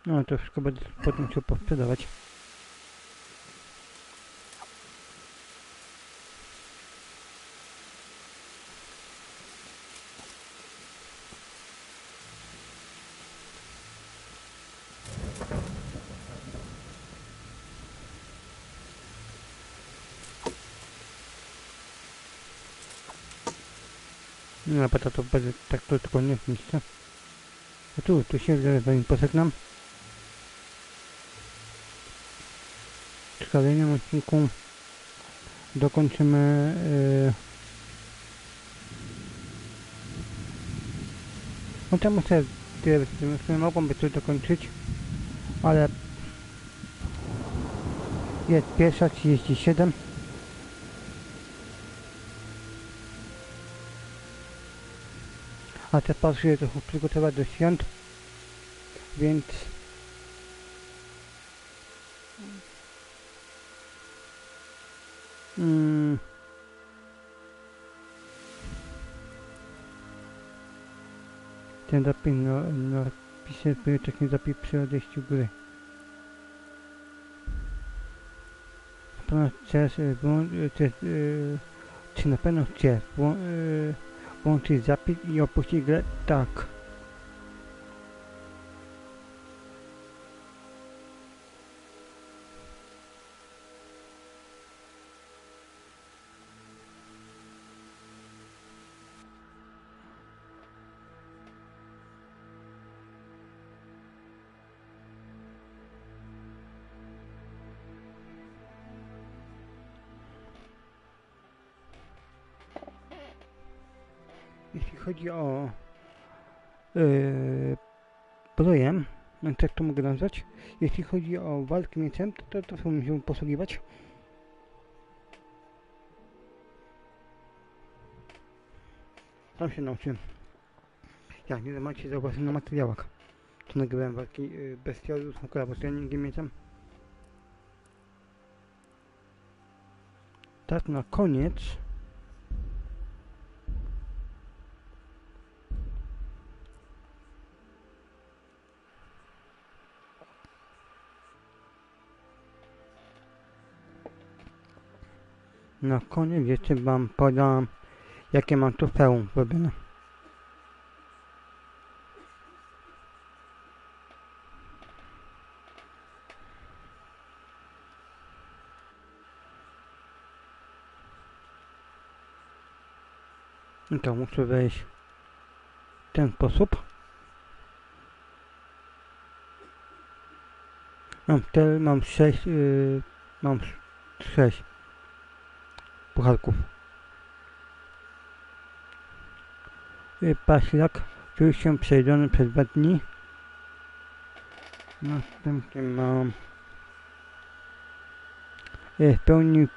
No to wszystko będę potem chciał posprzedawać. No, bo to będzie tak to tylko nie w miejscu. A tu się zanim pożegnam. W kolejnym odcinku dokończymy no tam muszę mogą by to dokończyć, ale jest 1:37. A te pasuje trochę przygotować do świąt, więc ten zapis, napiszę taki zapis przy odejściu gry. Czy na pewno chcę włączyć zapis i opuścić grę? Tak. Jeśli chodzi o broję, tak to mogę nazwać. Jeśli chodzi o walkę mieczem, to chcę się posługiwać. Tam się nauczyłem. Jak nie macie zauważyć na materiałach. To nagrywałem walki bestialów, bo treningiem mieczem. Tak na koniec. Na koniec jeszcze wam podam, jakie mam trofeum robione. I to muszę wejść w ten sposób. Mam 6 pucharków. Paślak, który się przejdziony przez 2 dni. Następnie mam wypełnił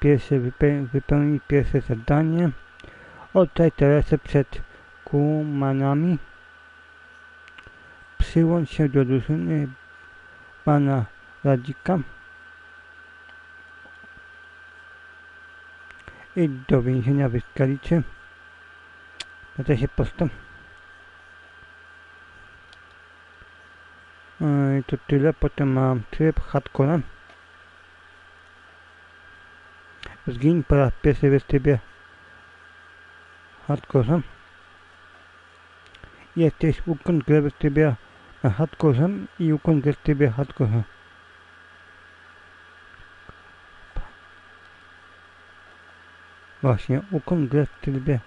pierwsze zadanie. Oddaj Teresę przed kumanami. Przyłącz się do drużyny pana Radzika. I do więzienia w Skalicy. To się postęp. I to tyle. Potem mam tryb hardcore. Zgiń po raz pierwszy w trybie hardcore. Jesteś ukąd grę w trybie hardcore i ukąd grę w trybie hardcore. Właśnie, ukąd grę w trybie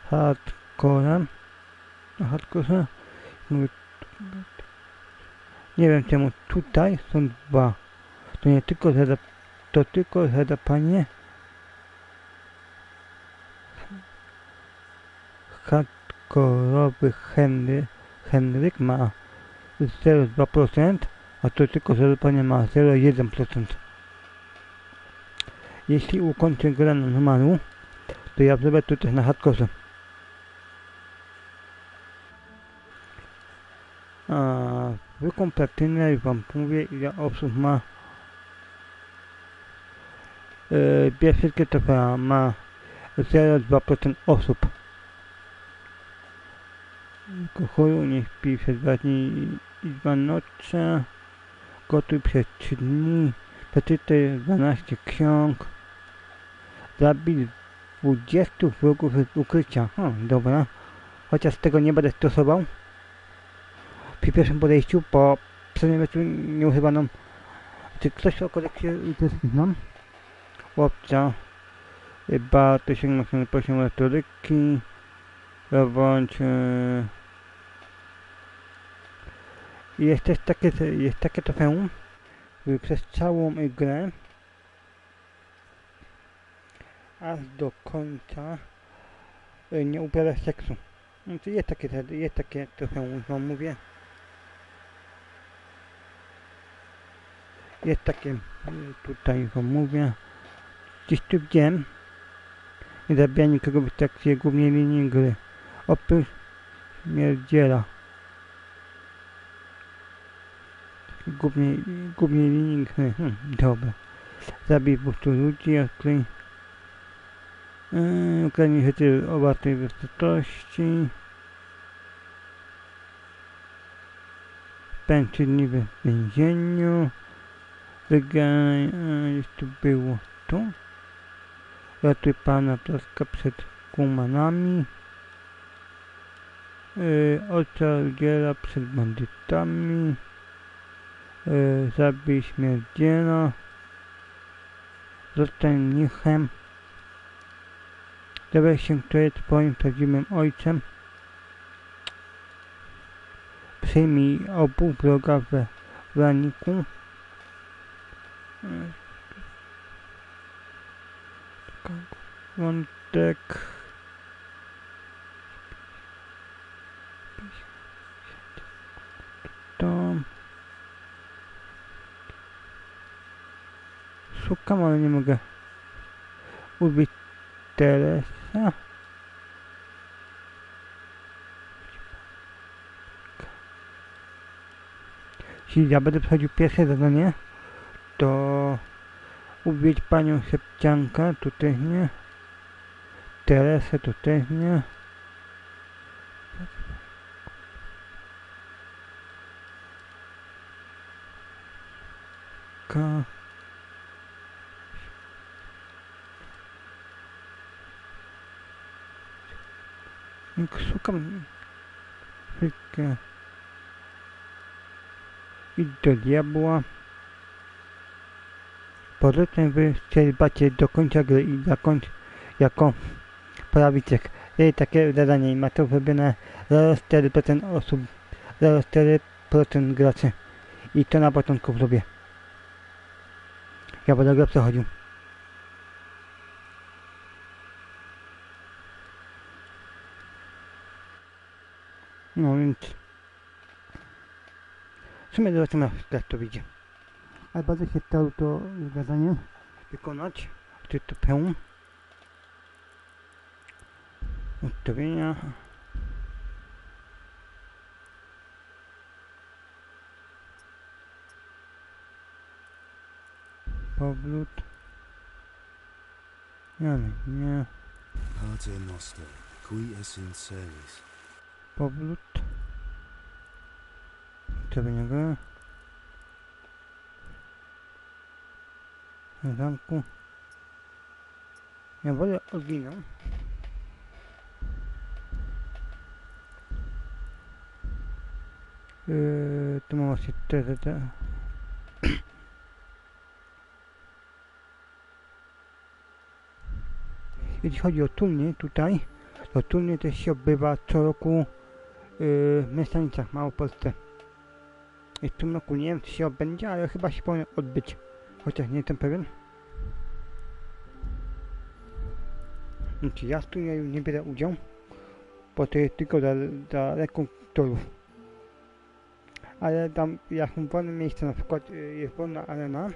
hardcore. Nie wiem czemu tutaj są 2. To nie tylko tylko zadapanie hardkorowy Henryk ma 0,2%, a to tylko zadapanie ma 0,1%. Jeśli ukończę grę na normalu, to ja zrobię to też na hardkorze. kompletynę, wam mówię ile osób ma. Bierz wszystkie trofea, ma 0,2% osób. Alkoholu nie śpi przez 2 dni i 2 noce. Gotuj przez 3 dni. Przeczytaj 12 ksiąg. Zabij 20 wrogów z ukrycia. Dobra. Chociaż tego nie będę stosował. Przy pierwszym podejściu, po przedmiotu nie używano. Czy ktoś o kolekcję interesuje znam? Chłopca. Warto sięgnąć na poziom retoryki. Bądź... Jest też takie trofeum, że przez całą grę aż do końca nie uprawia seksu. Znaczy jest takie trofeum, wam mówię. Jest takie, tutaj wam mówię. Gdzieś tu widziałem. Nie zabija nikogo w trakcie głównej linii gry. Oprócz śmierdziela. Głównej linii gry. Dobra. Zabij 200 ludzi, odkryj. Ukradnij rzeczy o wartej wysokości. Spędź 3 dni w więzieniu. Wygraj. Gdzieś tu było tu. Ratuj pana Plaska przed kumanami. Ocaldziela przed bandytami. Zabij śmierdziela. Zostań mnichem. Dowiedz się, kto jest twoim prawdziwym ojcem. Przyjmij obu wroga we raniku. Wątek. To szukam, ale nie mogę ubić Teresa. Jeśli ja będę przechodził pierwsze zadanie, to ubić panią Szepciankę, tutaj nie. Teresę tutaj nie. Szukam idź do diabła. Polecam wystrzelbacie do końca gry i zakończ jako prawiczek. Jest takie zadanie i ma to wybrane 0,4% osób, 0,4% graczy. I to na początku zrobię. Ja będę grę przechodził. No więc... W sumie zobaczymy, jak to wyjdzie. Ale bardzo się chciało to zadanie wykonać. Czy to pełn. Ustawienia. Powrót. Nie. Pater noster, qui es in celis. Powrót. Ustawienia gry. Na zamku. Ja wolę oryginał. Tu mam właśnie te. Jeśli chodzi o turniej tutaj, to turniej też się odbywa co roku w Mieszczanicach w Małopolsce. I w tym roku nie wiem, czy się odbędzie, ale chyba się powinien odbyć. Chociaż nie jestem pewien. Znaczy ja z turnieju nie biorę udział, bo to jest tylko dla rekrutatorów. Ale tam jak są wolne miejsca, na przykład jest wolna arena,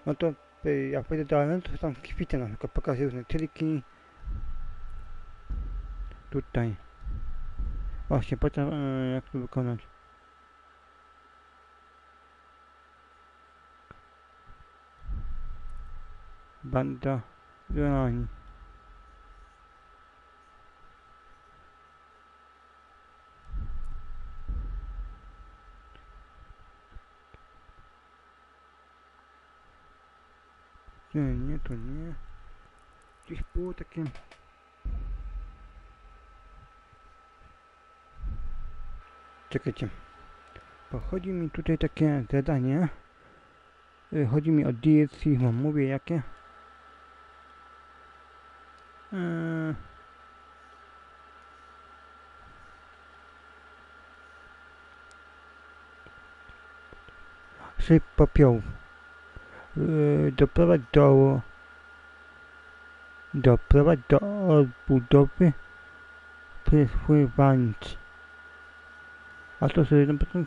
no to jak pójdę do areny, to tam kwity na przykład pokażę różne triki. Tutaj. Właśnie, potem jak to wykonać. banda broni. Nie, to nie. Gdzieś było takie... Czekajcie. Bo chodzi mi tutaj takie zadanie. Chodzi mi o DLC, wam mówię jakie. Syp popiołu. Doprowadź do odbudowy przepływanic. A to sobie 1%.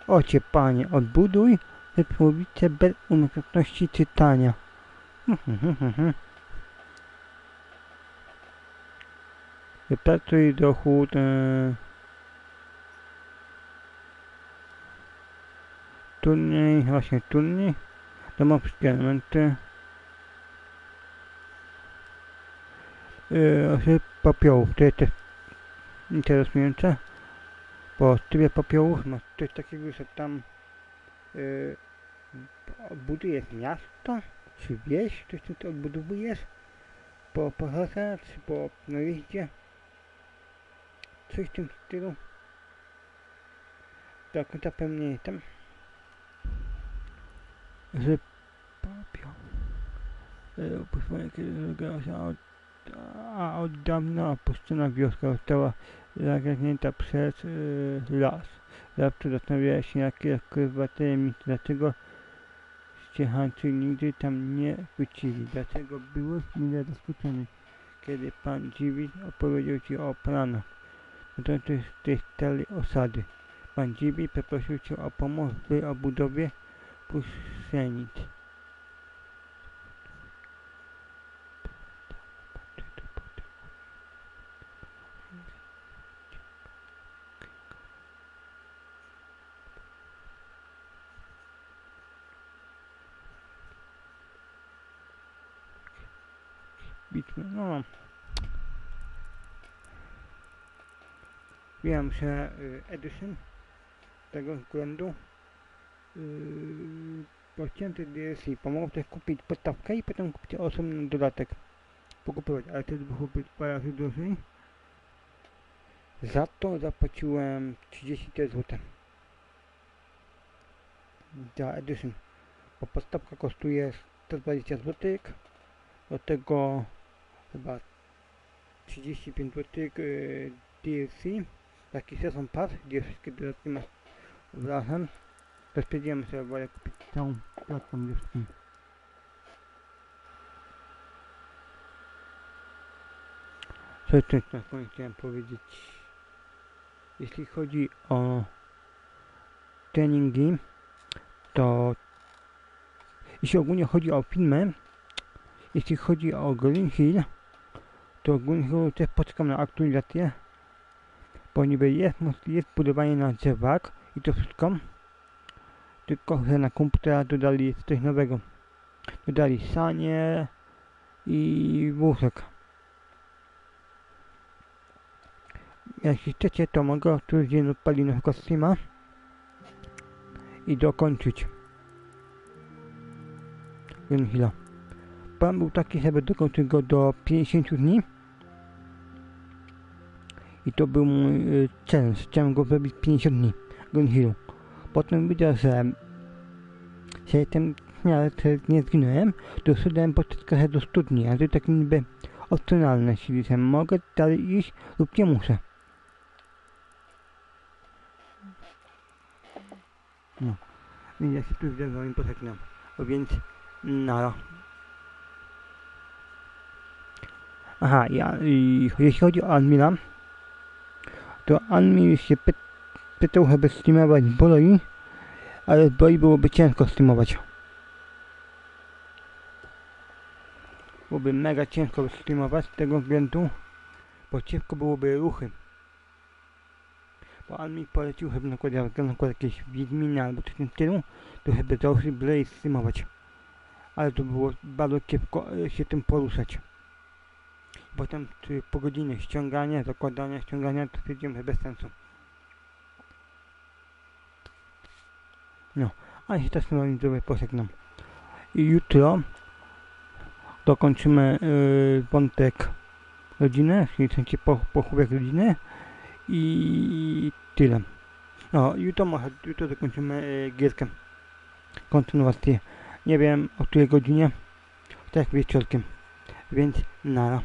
Ocie panie, odbuduj wypływicę bez umiejętności czytania. Wypracuj dochód. Turniej, właśnie turniej. Domowskie elementy. Popiołów, to jest też interesujące. Po tyle popiołów ma coś takiego, że tam budujesz miasto, czy wieś, coś ty odbudowujesz po pochodze, czy po najeździe. Coś w tym stylu. Do końca pewnie jestem. Że popioł. Posłanie, kiedy od dawna opuszczona wioska została zagarnięta przez las. Zawsze zastanawiała się, jakie krywa tajemnice, dlaczego ściechańcy nigdy tam nie wrócili. Dlaczego były mile zaskoczony, kiedy pan Dziwi opowiedział ci o planach dotyczących tej starej osady. Pan Dziwi poprosił cię o pomoc w obudowie puszczenic. No. Wiem, że Edison z tego względu podcięty DLC, pomogł też kupić podstawkę i potem kupić osobny dodatek. Pokupywać, ale też byłoby 2 razy drożej. Za to zapłaciłem 30 zł. Za Edison. Bo podstawka kosztuje 120 zł. Do tego chyba 35 zł DLC. Taki sezon pass, gdzie wszystkie dodatki masz razem. To stwierdziłem sobie, wolę kupić całą platformę ze wszystkim. Co jeszcze na koniec chciałem powiedzieć? Jeśli chodzi o treningi, to jeśli ogólnie chodzi o filmy, jeśli chodzi o Green Hill, to Green Hill też poczekam na aktualizację, bo niby jest budowanie na drzewach i to wszystko, tylko że na komputera dodali coś nowego. Dodali sanie i wózek. Jeśli chcecie, to mogę któryś dzień odpalić nowego streama i dokończyć Green Hilla. Plan był taki, żeby dokończyć go do 50 dni. I to był mój challenge. Chciałem go zrobić 50 dni. Green Hillu. Potem widzę, że nie zginąłem, to szedłem trochę do studni, a to tak niby opcjonalne, czyli że mogę dalej iść lub nie muszę. No. Więc ja się tu z wami pożegnam. Więc nara. Aha, i jeśli chodzi o admina, to admin się pytał, żeby streamować Boli, ale Boli byłoby ciężko streamować. Byłoby mega ciężko streamować z tego względu, bo ciężko byłoby ruchy. Bo admin polecił, żeby na przykład jakieś Wiedźminy albo coś w tym stylu, to żeby założyć Boli streamować. ale to było bardzo kiepsko się tym poruszać. Potem po godzinie ściągania, zakładania, ściągania, to stwierdziłem, że bez sensu. No, a się teraz na widzowie pożegnam. I jutro dokończymy wątek rodziny, czyli w sensie pochówek rodziny i tyle. No, jutro dokończymy gierkę, kontynuację. Nie wiem o której godzinie, tak jak wieczorkiem, więc nara.